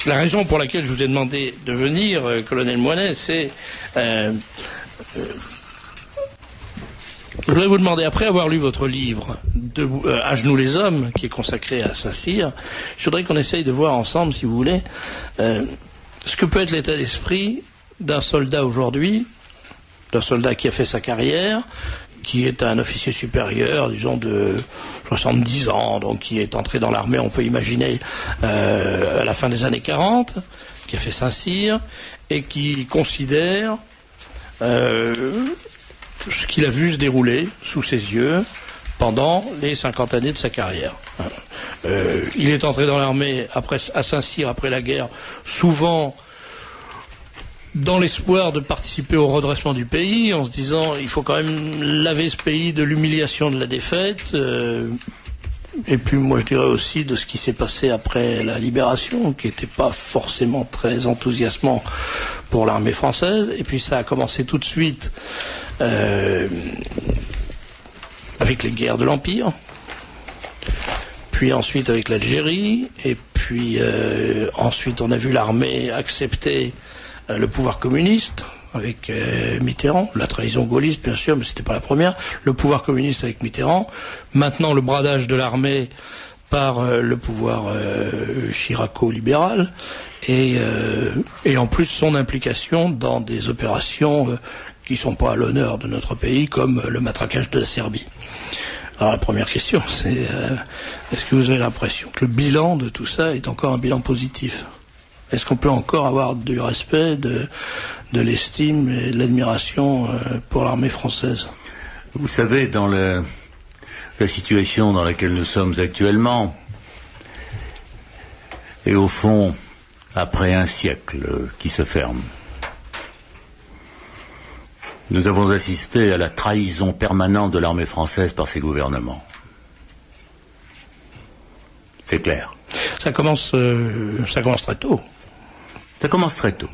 La raison pour laquelle je vous ai demandé de venir, colonel Moinet, c'est... je voudrais vous demander, après avoir lu votre livre, À genoux les hommes, qui est consacré à Saint-Cyr, je voudrais qu'on essaye de voir ensemble, si vous voulez, ce que peut être l'état d'esprit d'un soldat aujourd'hui, d'un soldat qui a fait sa carrière, qui est un officier supérieur, disons de 70 ans, donc qui est entré dans l'armée, on peut imaginer, à la fin des années 40, qui a fait Saint-Cyr, et qui considère ce qu'il a vu se dérouler sous ses yeux pendant les 50 années de sa carrière. Il est entré dans l'armée à Saint-Cyr après la guerre, souvent dans l'espoir de participer au redressement du pays, en se disant il faut quand même laver ce pays de l'humiliation de la défaite, et puis moi je dirais aussi de ce qui s'est passé après la libération, qui n'était pas forcément très enthousiasmant pour l'armée française, et puis ça a commencé tout de suite avec les guerres de l'Empire, puis ensuite avec l'Algérie, et puis ensuite on a vu l'armée accepter le pouvoir communiste avec Mitterrand, la trahison gaulliste bien sûr, mais c'était pas la première, le pouvoir communiste avec Mitterrand, maintenant le bradage de l'armée par le pouvoir chiraco-libéral, et en plus son implication dans des opérations qui sont pas à l'honneur de notre pays, comme le matraquage de la Serbie. Alors la première question, c'est est-ce que vous avez l'impression que le bilan de tout ça est encore un bilan positif ? Est-ce qu'on peut encore avoir du respect, de l'estime et de l'admiration pour l'armée française ? Vous savez, dans la situation dans laquelle nous sommes actuellement, et au fond, après un siècle qui se ferme, nous avons assisté à la trahison permanente de l'armée française par ses gouvernements. C'est clair. Ça commence très tôt. Ça commence très tôt.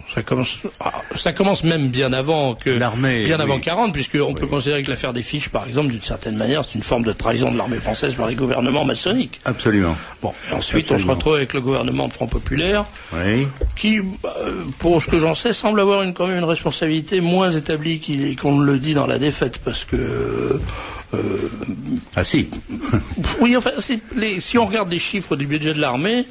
Ça commence même bien avant que l'armée, bien avant 40, puisqu'on peut considérer que l'affaire des fiches, par exemple, d'une certaine manière, c'est une forme de trahison de l'armée française par les gouvernements maçonniques. Absolument. Bon, et ensuite on se retrouve avec le gouvernement de Front Populaire, qui, pour ce que j'en sais, semble avoir quand même une responsabilité moins établie qu'on ne le dit dans la défaite, parce que ah si. Oui, enfin, si on regarde les chiffres du budget de l'armée,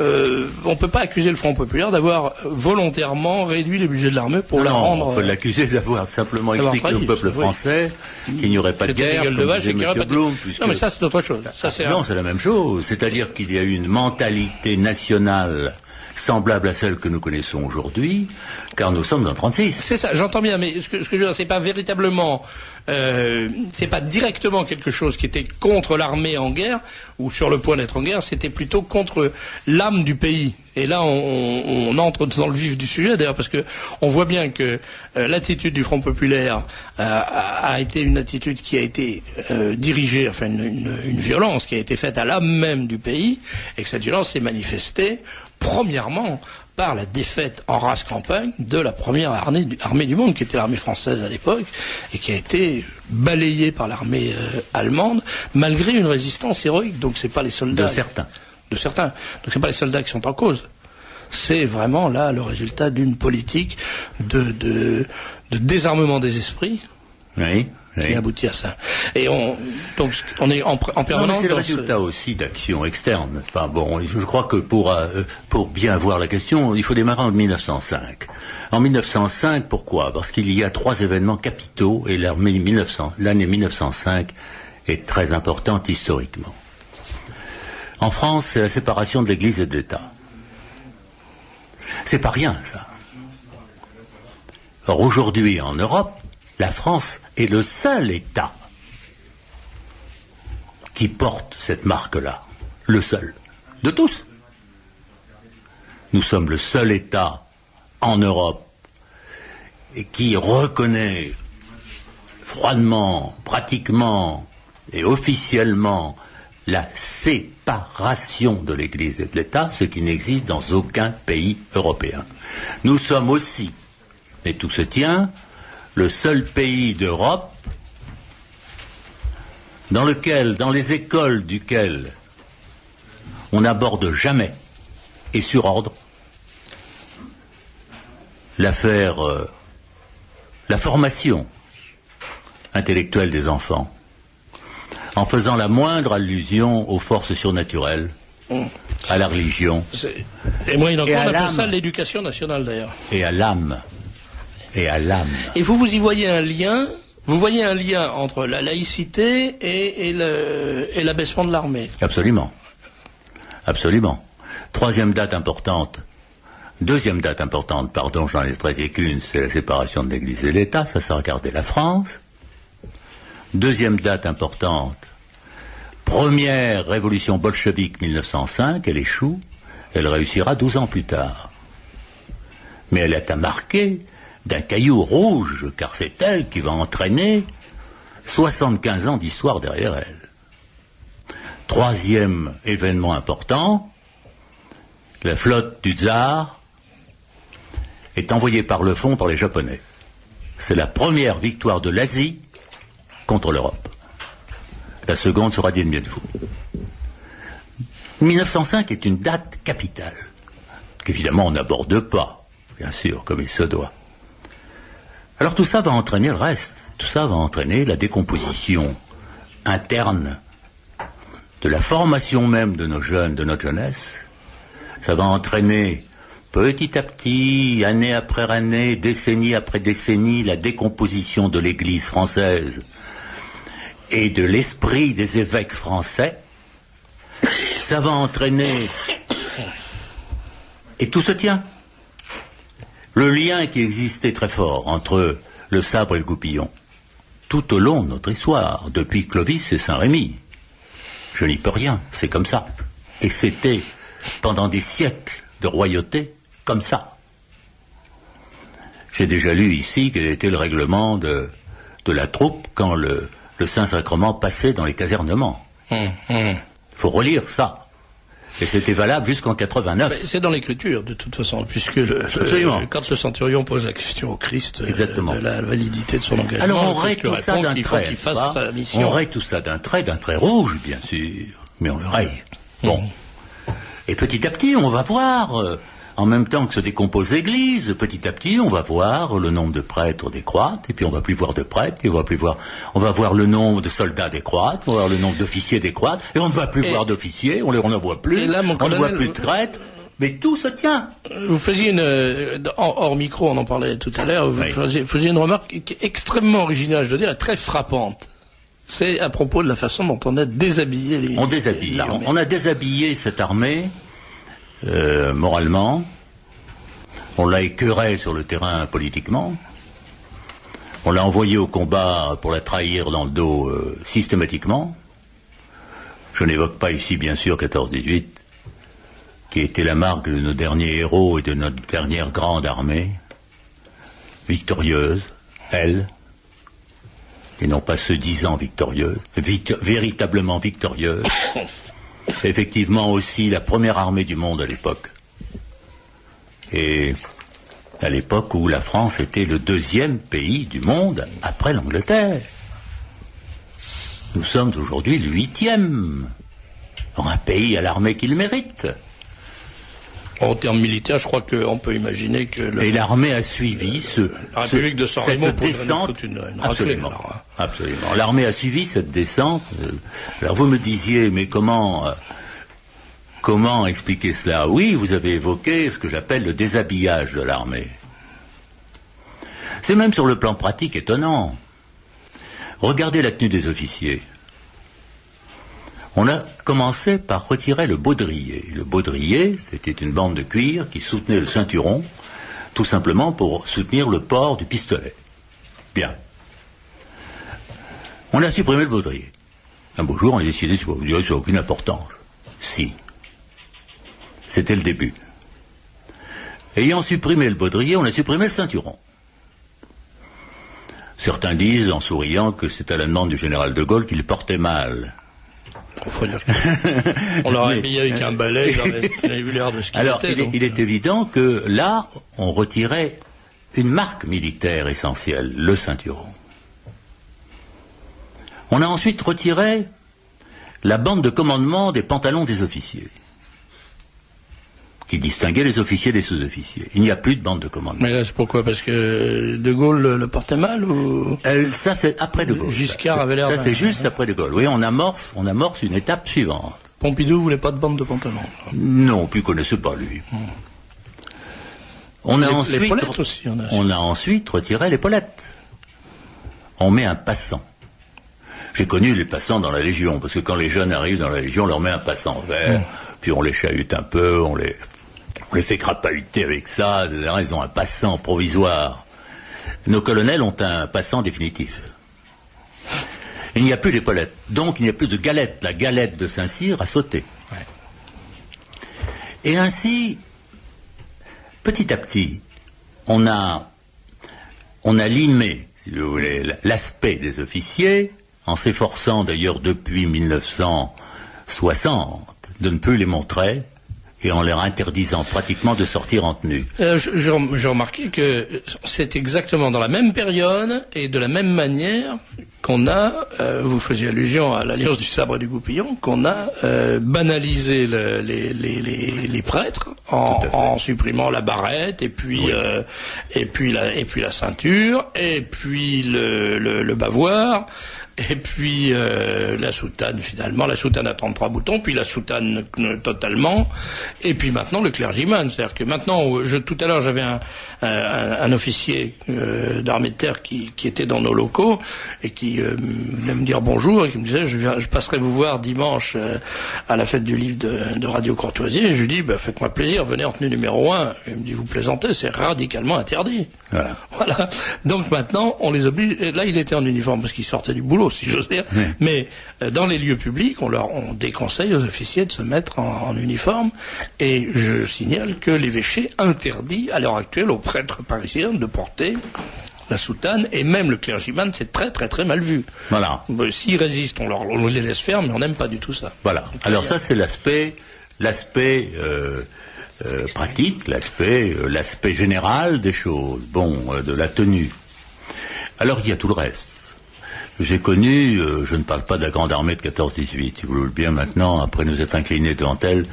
on ne peut pas accuser le Front Populaire d'avoir volontairement réduit le budget de l'armée pour la rendre... On peut l'accuser d'avoir simplement expliqué au peuple français qu'il n'y aurait pas de guerre, comme disait M. Blum. Non, mais ça c'est autre chose. Non, c'est la même chose. C'est-à-dire qu'il y a eu une mentalité nationale semblable à celle que nous connaissons aujourd'hui, car nous sommes en 36. C'est ça, j'entends bien, mais ce que je veux dire, c'est pas véritablement... c'est pas directement quelque chose qui était contre l'armée en guerre ou sur le point d'être en guerre, c'était plutôt contre l'âme du pays. Et là, on entre dans le vif du sujet, d'ailleurs, parce que on voit bien que l'attitude du Front Populaire a été une attitude qui a été dirigée, enfin une violence qui a été faite à l'âme même du pays, et que cette violence s'est manifestée premièrement par la défaite en race campagne de la première armée du monde, qui était l'armée française à l'époque, et qui a été balayée par l'armée allemande, malgré une résistance héroïque. Donc c'est pas les soldats... De certains. Donc c'est pas les soldats qui sont en cause. C'est vraiment là le résultat d'une politique de désarmement des esprits. Oui. Qui aboutit à ça. Et on est en permanence. C'est le résultat aussi d'actions externes. Enfin, bon, je crois que pour bien voir la question, il faut démarrer en 1905. En 1905, pourquoi ? Parce qu'il y a 3 événements capitaux et l'année 1905 est très importante historiquement. En France, c'est la séparation de l'Église et de l'État. C'est pas rien, ça. Or, aujourd'hui, en Europe, la France est le seul État qui porte cette marque-là. Le seul. De tous. Nous sommes le seul État en Europe qui reconnaît froidement, pratiquement et officiellement la séparation de l'Église et de l'État, ce qui n'existe dans aucun pays européen. Nous sommes aussi, et tout se tient, le seul pays d'Europe dans les écoles duquel on n'aborde jamais, et sur ordre, l'affaire, la formation intellectuelle des enfants, en faisant la moindre allusion aux forces surnaturelles, à la religion. Et moi, on appelle ça l'éducation nationale, d'ailleurs. Et à l'âme. Et à l'âme. Et vous y voyez un lien. Vous voyez un lien entre la laïcité et l'abaissement de l'armée. Absolument. Absolument. Deuxième date importante, pardon, j'en ai traité qu'une, c'est la séparation de l'Église et l'État, ça regardait la France. Deuxième date importante, première révolution bolchevique 1905, elle échoue, elle réussira 12 ans plus tard. Mais elle est à marquer d'un caillou rouge, car c'est elle qui va entraîner 75 ans d'histoire derrière elle. Troisième événement important, la flotte du tsar est envoyée par le fond par les Japonais. C'est la première victoire de l'Asie contre l'Europe. La seconde sera Dien Bien Phu. 1905 est une date capitale, qu'évidemment on n'aborde pas, bien sûr, comme il se doit. Alors tout ça va entraîner le reste. Tout ça va entraîner la décomposition interne de la formation même de nos jeunes, de notre jeunesse. Ça va entraîner petit à petit, année après année, décennie après décennie, la décomposition de l'Église française et de l'esprit des évêques français. Ça va entraîner... Et tout se tient. Le lien qui existait très fort entre le sabre et le goupillon, tout au long de notre histoire, depuis Clovis et Saint-Rémy. Je n'y peux rien, c'est comme ça. Et c'était, pendant des siècles de royauté, comme ça. J'ai déjà lu ici quel était le règlement de la troupe quand le Saint-Sacrement passait dans les casernements. Faut relire ça. Et c'était valable jusqu'en 89. C'est dans l'écriture, de toute façon, puisque quand le centurion pose la question au Christ de la validité de son engagement, alors on raye tout ça d'un trait. Qu'il fasse sa mission. On raye tout ça d'un trait rouge, bien sûr, mais on le raye. Bon. Et petit à petit, on va voir, en même temps que se décompose l'Église, petit à petit, on va voir le nombre de prêtres décroître, et puis on va plus voir de prêtres, et on va voir le nombre de soldats décroître, on va voir le nombre d'officiers décroître, et on ne va plus voir d'officiers, on n'en voit plus, là, on ne voit plus de prêtres, mais tout se tient. Vous faisiez hors micro, on en parlait tout à l'heure, vous faisiez une remarque qui est extrêmement originale, je veux dire, et très frappante. C'est à propos de la façon dont on a déshabillé l'armée. On a déshabillé cette armée, moralement, on l'a écœuré sur le terrain politiquement, on l'a envoyé au combat pour la trahir dans le dos systématiquement. Je n'évoque pas ici bien sûr 14-18, qui était la marque de nos derniers héros et de notre dernière grande armée, victorieuse, elle, et non pas se disant victorieuse, véritablement victorieuse. Effectivement aussi la première armée du monde à l'époque. Et à l'époque où la France était le deuxième pays du monde après l'Angleterre. Nous sommes aujourd'hui le 8e. Un pays à l'armée qui le mérite. En termes militaires, je crois qu'on peut imaginer que... Et l'armée a suivi la République de San Remo cette descente. Absolument. Absolument. L'armée a suivi cette descente. Alors vous me disiez, mais comment expliquer cela? Oui, vous avez évoqué ce que j'appelle le déshabillage de l'armée. C'est même sur le plan pratique étonnant. Regardez la tenue des officiers. On a commencé par retirer le baudrier. Le baudrier, c'était une bande de cuir qui soutenait le ceinturon, tout simplement pour soutenir le port du pistolet. Bien. On a supprimé le baudrier. Un beau jour, on a décidé que le baudrier n'a aucune importance. Si. C'était le début. Ayant supprimé le baudrier, on a supprimé le ceinturon. Certains disent, en souriant, que c'est à la demande du général de Gaulle qu'il portait mal. On l'aurait mis avec un balai, il aurait eu l'air de ce qu'il Alors, était. Il est évident que là, on retirait une marque militaire essentielle, le ceinturon. On a ensuite retiré la bande de commandement des pantalons des officiers, qui distinguait les officiers des sous-officiers. Il n'y a plus de bande de commandement. Mais là, c'est pourquoi? Parce que De Gaulle le portait mal ou... Ça, c'est après De Gaulle. Giscard avait l'air... Ça, c'est juste après De Gaulle. Oui, on amorce une étape suivante. Pompidou voulait pas de bande de pantalon. Non, puis il connaissait pas, lui. On a ensuite retiré l'épaulette. On met un passant. J'ai connu les passants dans la Légion, parce que quand les jeunes arrivent dans la Légion, on leur met un passant vert, puis on les chahute un peu, on les fait crapahuter avec ça, etc. Ils ont un passant provisoire. Nos colonels ont un passant définitif. Il n'y a plus d'épaulette, donc il n'y a plus de galette. La galette de Saint-Cyr a sauté. Ouais. Et ainsi, petit à petit, on a limé, si vous voulez, l'aspect des officiers, en s'efforçant d'ailleurs depuis 1960 de ne plus les montrer, et en leur interdisant pratiquement de sortir en tenue. J'ai remarqué que c'est exactement dans la même période et de la même manière qu'on a, vous faisiez allusion à l'alliance du sabre et du goupillon, qu'on a banalisé les prêtres en supprimant la barrette et puis la ceinture et puis le bavoir. Et puis la soutane finalement, la soutane à 33 boutons, puis la soutane totalement, et puis maintenant le clergyman. C'est-à-dire que maintenant, tout à l'heure j'avais un officier d'armée de terre qui était dans nos locaux et qui venait me dire bonjour et qui me disait je passerai vous voir dimanche à la fête du livre de Radio Courtoisie. Et je lui dis faites-moi plaisir, venez en tenue numéro 1. Il me dit vous plaisantez, c'est radicalement interdit. Voilà. Donc maintenant on les oblige. Et là il était en uniforme parce qu'il sortait du boulot, si j'ose dire. Oui. Mais dans les lieux publics, on déconseille aux officiers de se mettre en uniforme. Et je signale que l'évêché interdit à l'heure actuelle aux prêtres parisiens de porter la soutane, et même le clergyman, c'est très très très mal vu. Voilà. S'ils résistent, on les laisse faire, mais on n'aime pas du tout ça. Voilà. Alors ça, c'est l'aspect pratique, l'aspect général des choses. De la tenue. Alors il y a tout le reste. J'ai connu, je ne parle pas de la grande armée de 14-18, si vous voulez bien maintenant, après nous être inclinés devant elle,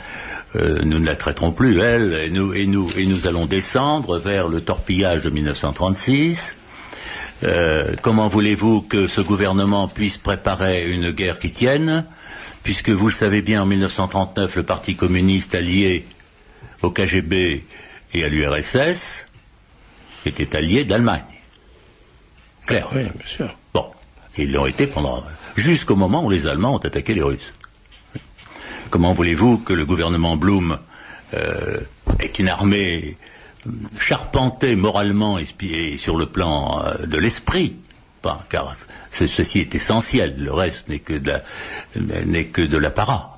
nous ne la traiterons plus, elle, et nous allons descendre vers le torpillage de 1936. Comment voulez-vous que ce gouvernement puisse préparer une guerre qui tienne, puisque vous le savez bien, en 1939, le Parti communiste allié au KGB et à l'URSS était allié d'Allemagne. Clair. Oui, bien sûr. Bon. Ils l'ont été jusqu'au moment où les Allemands ont attaqué les Russes. Comment voulez-vous que le gouvernement Blum ait une armée charpentée moralement et sur le plan de l'esprit, car ceci est essentiel, le reste n'est que de l'apparat.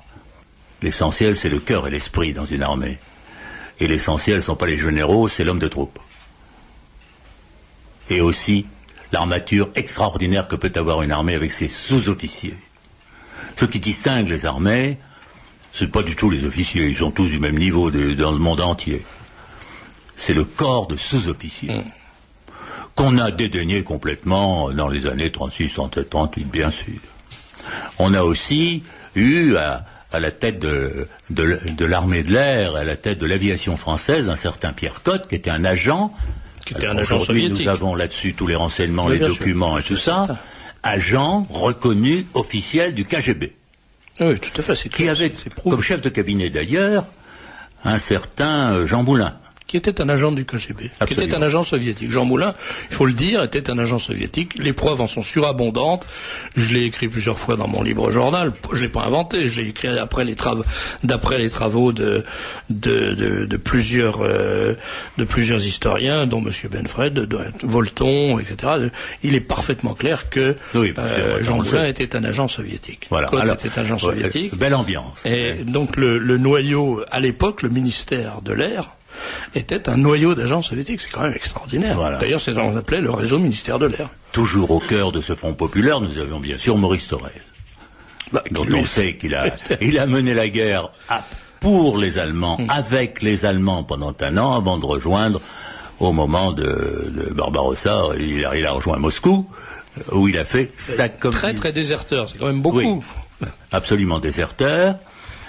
L'essentiel, c'est le cœur et l'esprit dans une armée. Et l'essentiel ne sont pas les généraux, c'est l'homme de troupe. Et aussi l'armature extraordinaire que peut avoir une armée avec ses sous-officiers. Ce qui distingue les armées, c'est pas du tout les officiers, ils sont tous du même niveau dans le monde entier. C'est le corps de sous-officiers qu'on a dédaigné complètement dans les années 36, 37, 38, bien sûr. On a aussi eu à la tête de l'armée de l'air, à la tête de l'aviation française, un certain Pierre Cotte, qui était un agent. Qui était un agent soviétique. Nous avons là-dessus tous les renseignements, les documents et tout ça. Agent reconnu officiel du KGB. Oui, tout à fait. Qui avait comme chef de cabinet d'ailleurs un certain Jean Moulin. Qui était un agent du KGB, qui était un agent soviétique. Jean Moulin, il faut le dire, était un agent soviétique. Les preuves en sont surabondantes. Je l'ai écrit plusieurs fois dans mon libre journal. Je l'ai pas inventé. Je l'ai écrit d'après les travaux de plusieurs historiens, dont Monsieur Benfred, de Volton, etc. Il est parfaitement clair que Jean Moulin était un agent soviétique. Voilà. Cotte était un agent soviétique. Belle ambiance. Et donc le noyau, à l'époque, le ministère de l'Air était un noyau d'agents soviétiques, c'est quand même extraordinaire. Voilà. D'ailleurs, c'est ce qu'on appelait le réseau ministère de l'air. Toujours au cœur de ce front populaire, nous avions bien sûr Maurice Thorez, dont on sait qu'il a mené la guerre pour les Allemands, avec les Allemands pendant un an, avant de rejoindre, au moment de Barbarossa, il a rejoint Moscou, où il a fait sa très très déserteur, c'est quand même beaucoup. Oui, absolument déserteur.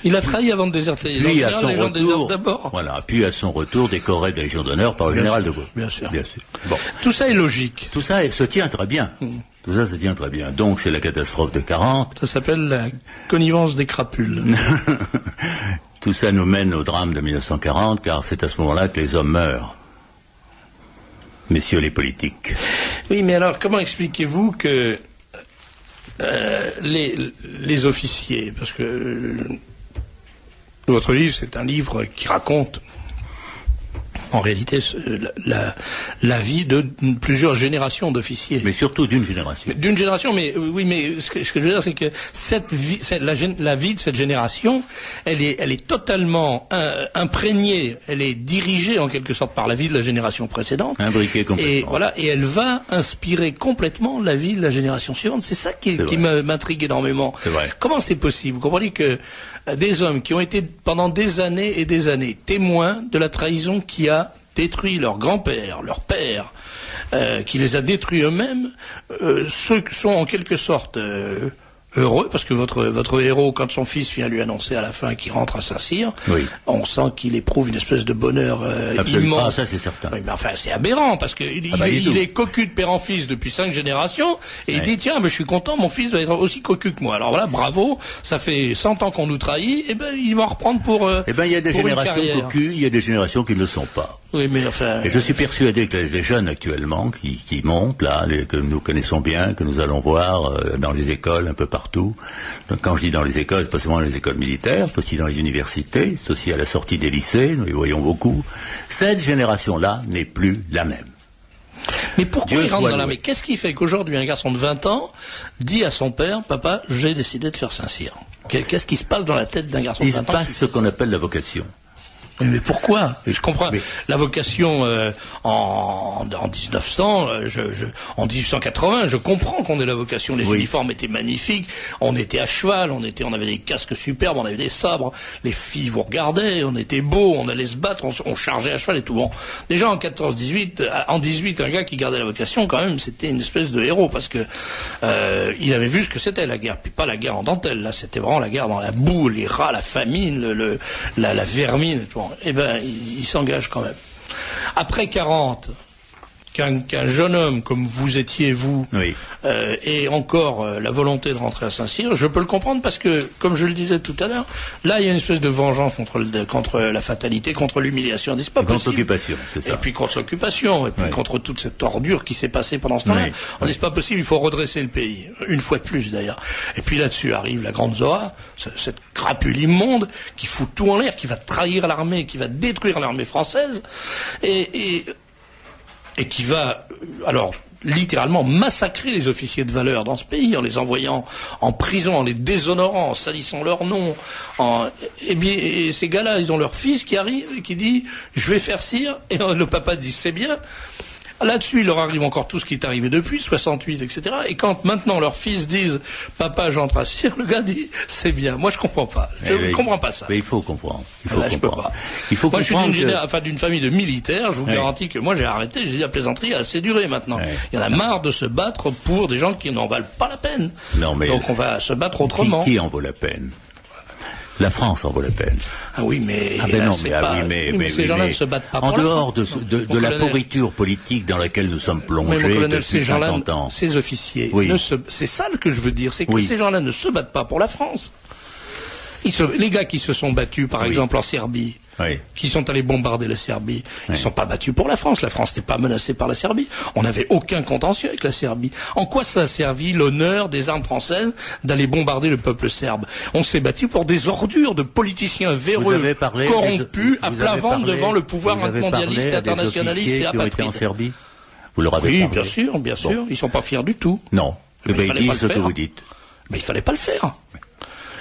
Il a trahi avant de déserter. Puis à son les gens désertent retour, d'abord. voilà, puis à son retour décoré de la Légion d'honneur par le général de Gaulle. Bien sûr. Bien sûr. Bon. Tout ça est logique. Tout ça se tient très bien. Tout ça se tient très bien. Donc c'est la catastrophe de 40. Ça s'appelle la connivence des crapules. Tout ça nous mène au drame de 1940, car c'est à ce moment-là que les hommes meurent. Messieurs les politiques. Oui, mais alors comment expliquez-vous que les officiers, parce que votre livre, c'est un livre qui raconte en réalité la vie de plusieurs générations d'officiers. Mais surtout d'une génération. D'une génération, mais oui, mais ce que je veux dire, c'est que la vie de cette génération, elle est totalement imprégnée, elle est dirigée en quelque sorte par la vie de la génération précédente. Imbriquée complètement. Et voilà, et elle va inspirer complètement la vie de la génération suivante. C'est ça qui m'intrigue énormément. C'est vrai. Comment c'est possible? Vous comprenez que des hommes qui ont été pendant des années et des années témoins de la trahison qui a détruit leur grand-père, leur père, qui les a détruits eux-mêmes, ceux qui sont en quelque sorte heureux, parce que votre héros, quand son fils vient lui annoncer à la fin qu'il rentre à Saint-Cyr, oui. On sent qu'il éprouve une espèce de bonheur Absolument. immense. Ah, ça c'est certain. Oui, mais enfin, c'est aberrant, parce que il est cocu de père en fils depuis 5 générations, et il dit, tiens, mais je suis content, mon fils doit être aussi cocu que moi. Alors voilà, bravo, ça fait 100 ans qu'on nous trahit, et ben, il va en reprendre pour Eh ben, il y a des générations cocues, il y a des générations qui ne le sont pas. Oui, mais enfin... Et je suis persuadé que les jeunes actuellement, qui montent, là, que nous connaissons bien, que nous allons voir dans les écoles, un peu partout. Donc, quand je dis dans les écoles, c'est pas seulement dans les écoles militaires, c'est aussi dans les universités, c'est aussi à la sortie des lycées, nous les voyons beaucoup. Cette génération-là n'est plus la même. Mais pourquoi il rentre dans la... Mais qu'est-ce qui fait qu'aujourd'hui, un garçon de 20 ans dit à son père, papa, j'ai décidé de faire Saint-Cyr? Qu'est-ce qui se passe dans la tête d'un garçon de 20 ans? Il se passe ce qu'on appelle la vocation. Mais pourquoi? Je comprends. Mais... La vocation en 1900, en 1880, je comprends qu'on ait la vocation. Les uniformes étaient magnifiques. On était à cheval, on avait des casques superbes, on avait des sabres. Les filles vous regardaient, on était beaux, on allait se battre, on chargeait à cheval et tout. Bon, déjà en 18, un gars qui gardait la vocation, quand même, c'était une espèce de héros parce que il avait vu ce que c'était la guerre. Puis pas la guerre en dentelle. Là, c'était vraiment la guerre dans la boue, les rats, la famine, la vermine et tout. Eh ben, il s'engage quand même. Après 40, qu'un jeune homme comme vous étiez, vous, ait encore la volonté de rentrer à Saint-Cyr, je peux le comprendre parce que, comme je le disais tout à l'heure, là, il y a une espèce de vengeance contre la fatalité, contre l'humiliation. C'est pas possible. Contre l'occupation, c'est ça. Et puis contre l'occupation, et puis contre toute cette ordure qui s'est passée pendant ce temps-là. On dit, c'est pas possible, il faut redresser le pays. Une fois de plus, d'ailleurs. Et puis là-dessus arrive la grande Zoa, cette crapule immonde, qui fout tout en l'air, qui va trahir l'armée, qui va détruire l'armée française, et qui va, alors, littéralement massacrer les officiers de valeur dans ce pays en les envoyant en prison, en les déshonorant, en salissant leur nom. Et ces gars-là, ils ont leur fils qui arrive et qui dit « je vais faire Cyr », et le papa dit « c'est bien ». Là-dessus, il leur arrive encore tout ce qui est arrivé depuis, 68, etc. Et quand maintenant leurs fils disent « papa, j'entre à Cyr », le gars dit « c'est bien ». Moi, je comprends pas. Je ne comprends pas ça. Mais il faut comprendre. Il faut comprendre. Je peux pas. Il faut moi, je suis d'une famille de militaires. Je vous garantis que moi, j'ai arrêté. J'ai dit la plaisanterie a assez duré maintenant. Il y en a marre de se battre pour des gens qui n'en valent pas la peine. Non, mais donc on va se battre autrement. Qui en vaut la peine? La France en vaut la peine. Ah oui, mais ces gens-là ne se battent pas pour en dehors de la pourriture politique dans laquelle nous sommes plongés depuis 50 ans. Ces officiers, c'est ça que je veux dire, c'est que ces gens-là ne se battent pas pour la France. Les gars qui se sont battus, par exemple, en Serbie, qui sont allés bombarder la Serbie, ils ne sont pas battus pour la France. La France n'est pas menacée par la Serbie. On n'avait aucun contentieux avec la Serbie. En quoi ça a servi l'honneur des armes françaises d'aller bombarder le peuple serbe? On s'est battu pour des ordures de politiciens véreux, corrompus, à plat ventre devant le pouvoir mondialiste et internationaliste et apatride. En Serbie, vous leur avez parlé? Bien sûr. Ils ne sont pas fiers du tout. Non. Ils disent ce que vous dites. Mais il fallait pas le faire.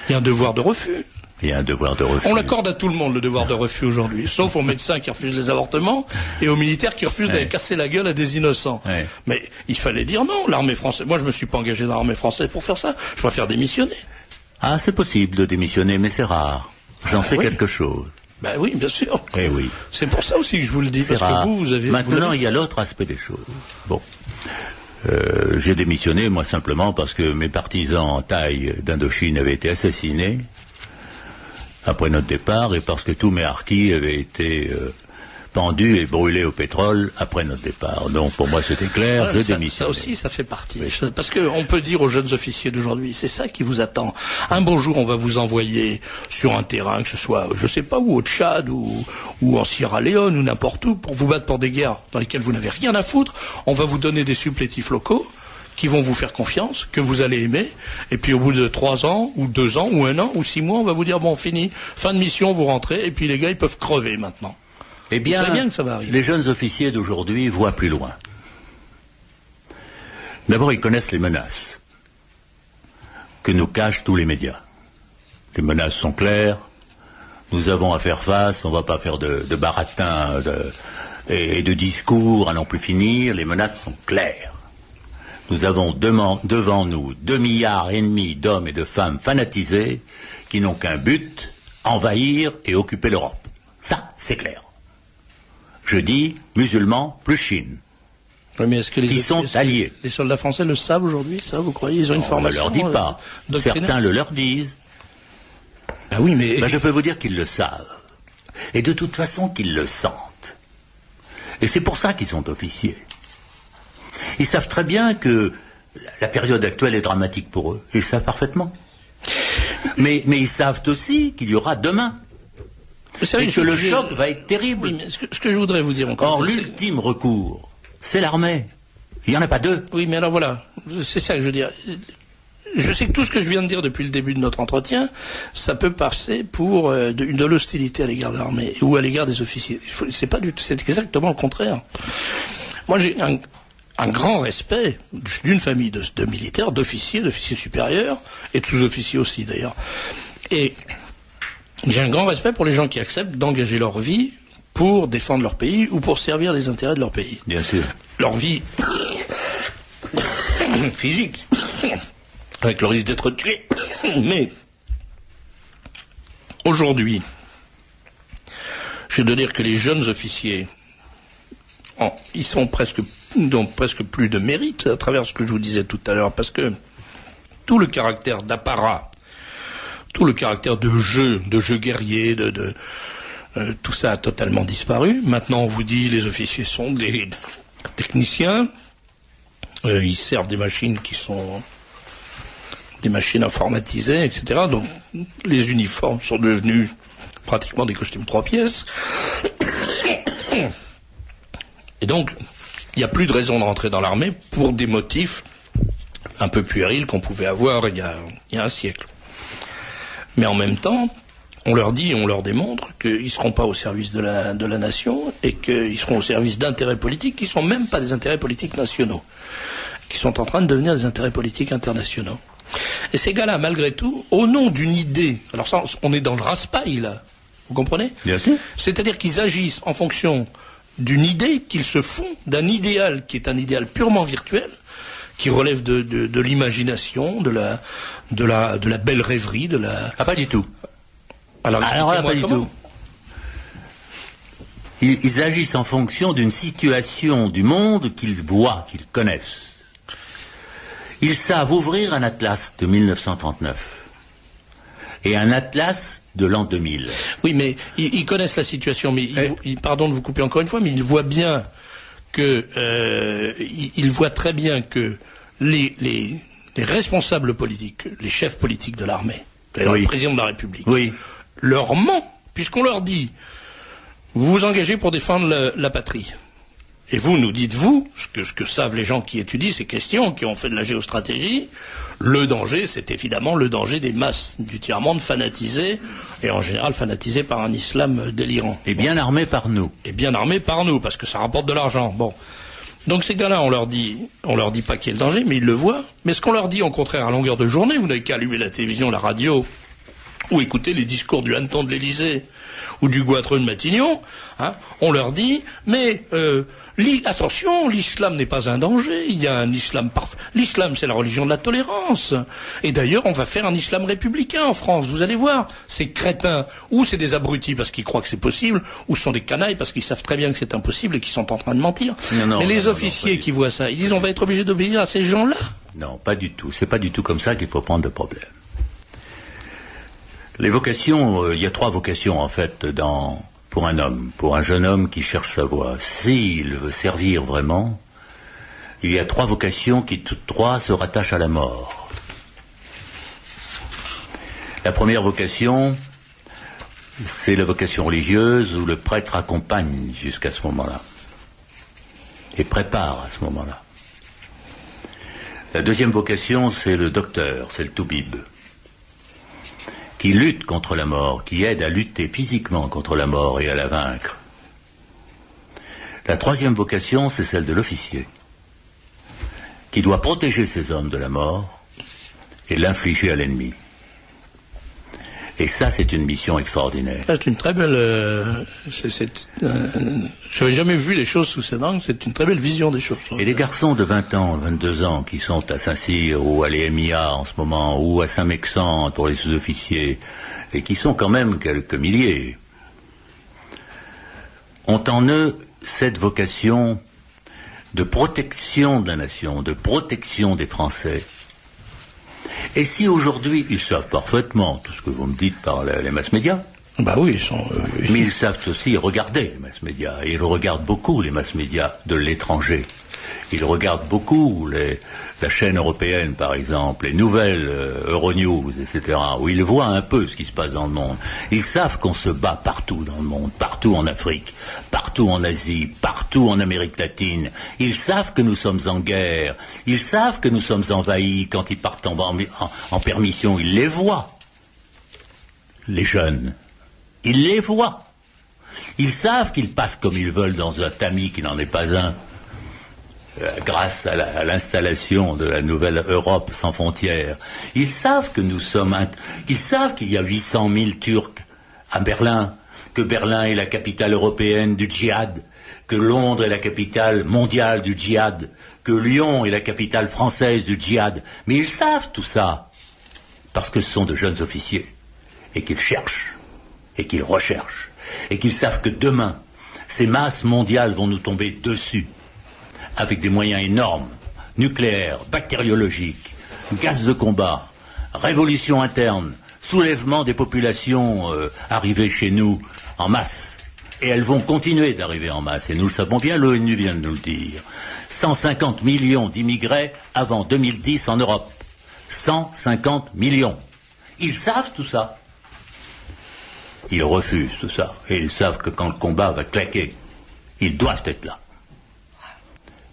Il y a un devoir de refus. Il y a un devoir de refus. On l'accorde à tout le monde, le devoir de refus aujourd'hui, sauf aux médecins qui refusent les avortements et aux militaires qui refusent d'aller casser la gueule à des innocents. Mais il fallait dire non, l'armée française. Moi, je me suis pas engagé dans l'armée française pour faire ça. Je préfère démissionner. Ah, c'est possible de démissionner, mais c'est rare. J'en sais quelque chose. Ben oui, bien sûr. Eh oui. C'est pour ça aussi que je vous le dis, parce rare. que vous avez... Maintenant, il y a l'autre aspect des choses. Bon. J'ai démissionné, moi, simplement parce que mes partisans en taille d'Indochine avaient été assassinés. après notre départ, et parce que tous mes harkis avaient été pendus et brûlés au pétrole après notre départ. Donc pour moi c'était clair, je démissionne. Ça aussi, ça fait partie. Oui. Parce qu'on peut dire aux jeunes officiers d'aujourd'hui, c'est ça qui vous attend. Un bon jour, on va vous envoyer sur un terrain, que ce soit, je sais pas où, au Tchad, ou en Sierra Leone, ou n'importe où, pour vous battre pour des guerres dans lesquelles vous n'avez rien à foutre. On va vous donner des supplétifs locaux qui vont vous faire confiance, que vous allez aimer, et puis au bout de 3 ans, ou 2 ans, ou 1 an, ou 6 mois, on va vous dire, bon, fini, fin de mission, vous rentrez, et puis les gars, ils peuvent crever maintenant. Eh bien, bien que ça va arriver. Les jeunes officiers d'aujourd'hui voient plus loin. D'abord, ils connaissent les menaces que nous cachent tous les médias. Les menaces sont claires, nous avons à faire face, on ne va pas faire de baratin et de discours à n'en plus finir, les menaces sont claires. Nous avons devant nous 2,5 milliards d'hommes et de femmes fanatisés qui n'ont qu'un but, envahir et occuper l'Europe. Ça, c'est clair. Je dis musulmans plus Chine. Oui, mais est-ce que qui sont alliés. Les soldats français le savent aujourd'hui, ça, vous croyez? Ils ont une formation. On ne leur dit pas. Certains le leur disent. Ah oui, mais... je peux vous dire qu'ils le savent. Et de toute façon qu'ils le sentent. Et c'est pour ça qu'ils sont officiers. Ils savent très bien que la période actuelle est dramatique pour eux. Ils savent parfaitement. Mais ils savent aussi qu'il y aura demain. Et que le choc va être terrible. Oui, mais ce que je voudrais vous dire encore... Or, l'ultime recours, c'est l'armée. Il n'y en a pas deux. Oui, mais alors voilà, c'est ça que je veux dire. Je sais que tout ce que je viens de dire depuis le début de notre entretien, ça peut passer pour de l'hostilité à l'égard de l'armée ou à l'égard des officiers. C'est pas c'est exactement le contraire. Moi, j'ai un grand respect d'une famille de militaires, d'officiers supérieurs et de sous-officiers aussi d'ailleurs. Et j'ai un grand respect pour les gens qui acceptent d'engager leur vie pour défendre leur pays ou pour servir les intérêts de leur pays. Bien sûr. Leur vie physique, avec le risque d'être tué. Mais aujourd'hui, je dois dire que les jeunes officiers, ils n'ont presque plus de mérite à travers ce que je vous disais tout à l'heure, parce que tout le caractère d'apparat, tout le caractère de jeu guerrier, tout ça a totalement disparu. Maintenant, on vous dit les officiers sont des techniciens, ils servent des machines qui sont des machines informatisées, etc. Donc, les uniformes sont devenus pratiquement des costumes 3 pièces. Et donc, il n'y a plus de raison de rentrer dans l'armée pour des motifs un peu puérils qu'on pouvait avoir il y a un siècle. Mais en même temps, on leur dit et on leur démontre qu'ils ne seront pas au service de la nation et qu'ils seront au service d'intérêts politiques qui ne sont même pas des intérêts politiques nationaux, qui sont en train de devenir des intérêts politiques internationaux. Et ces gars-là, malgré tout, au nom d'une idée, alors ça, on est dans le raspail, là, vous comprenez? Bien sûr. C'est-à-dire qu'ils agissent en fonction d'une idée qu'ils se font, d'un idéal qui est un idéal purement virtuel, qui relève de l'imagination, de la belle rêverie, de la... Ah, pas du tout. Alors là, pas du tout. Ils agissent en fonction d'une situation du monde qu'ils voient, qu'ils connaissent. Ils savent ouvrir un atlas de 1939 et un atlas de l'an 2000. Oui, mais ils connaissent la situation, mais pardon de vous couper encore une fois, mais ils voient bien que ils voient très bien que les responsables politiques, les chefs politiques de l'armée, le président de la République, leur ment, puisqu'on leur dit vous vous engagez pour défendre la patrie. Et vous nous dites-vous, ce que savent les gens qui étudient ces questions, qui ont fait de la géostratégie, le danger, c'est évidemment le danger des masses du tiers-monde fanatisées, et en général fanatisées par un islam délirant. Et bien armés par nous. Et bien armés par nous, parce que ça rapporte de l'argent. Bon. Donc ces gars-là, on leur dit pas qu'il y a le danger, mais ils le voient. Mais ce qu'on leur dit, au contraire, à longueur de journée, vous n'avez qu'à allumer la télévision, la radio, ou écouter les discours du hanneton de l'Élysée, ou du goitreux de Matignon, hein, on leur dit, mais attention, l'islam n'est pas un danger, il y a un islam parfait. L'islam, c'est la religion de la tolérance. Et d'ailleurs, on va faire un islam républicain en France, vous allez voir. Ces crétins, ou c'est des abrutis parce qu'ils croient que c'est possible, ou ce sont des canailles parce qu'ils savent très bien que c'est impossible et qu'ils sont en train de mentir. Mais les officiers qui voient ça, ils disent on va être obligé d'obéir à ces gens-là. Non, pas du tout. C'est pas du tout comme ça qu'il faut prendre le problème. Les vocations, il y a 3 vocations en fait pour un homme, pour un jeune homme qui cherche sa voie. S'il veut servir vraiment, il y a 3 vocations qui toutes 3 se rattachent à la mort. La première vocation, c'est la vocation religieuse où le prêtre accompagne jusqu'à ce moment-là et prépare à ce moment-là. La deuxième vocation, c'est le docteur, c'est le toubib, qui lutte contre la mort, qui aide à lutter physiquement contre la mort et à la vaincre. La troisième vocation, c'est celle de l'officier, qui doit protéger ses hommes de la mort et l'infliger à l'ennemi. Et ça, c'est une mission extraordinaire. C'est une très belle... j'avais jamais vu les choses sous cet angle, c'est une très belle vision des choses. Et les garçons de 20 ans, 22 ans, qui sont à Saint-Cyr ou à l'EMIA en ce moment, ou à Saint-Mexan pour les sous-officiers, et qui sont quand même quelques milliers, ont en eux cette vocation de protection de la nation, de protection des Français. Et si aujourd'hui, ils savent parfaitement tout ce que vous me dites par les mass-médias, bah oui, mais ils savent aussi regarder les mass-médias, et ils regardent beaucoup les mass-médias de l'étranger. Ils regardent beaucoup la chaîne européenne, par exemple, les nouvelles Euronews, etc., où ils voient un peu ce qui se passe dans le monde. Ils savent qu'on se bat partout dans le monde, partout en Afrique, partout en Asie, partout en Amérique latine. Ils savent que nous sommes en guerre. Ils savent que nous sommes envahis. Quand ils partent en permission, ils les voient. Les jeunes, ils les voient. Ils savent qu'ils passent comme ils veulent dans un tamis qui n'en est pas un. Grâce à l'installation de la nouvelle Europe sans frontières. Ils savent que nous sommes... Ils savent qu'il y a 800 000 Turcs à Berlin, que Berlin est la capitale européenne du djihad, que Londres est la capitale mondiale du djihad, que Lyon est la capitale française du djihad. Mais ils savent tout ça, parce que ce sont de jeunes officiers, et qu'ils cherchent, et qu'ils recherchent, et qu'ils savent que demain, ces masses mondiales vont nous tomber dessus, avec des moyens énormes, nucléaires, bactériologiques, gaz de combat, révolution interne, soulèvement des populations arrivées chez nous en masse. Et elles vont continuer d'arriver en masse, et nous le savons bien, l'ONU vient de nous le dire. 150 millions d'immigrés avant 2010 en Europe. 150 millions. Ils savent tout ça. Ils refusent tout ça, et ils savent que quand le combat va claquer, ils doivent être là.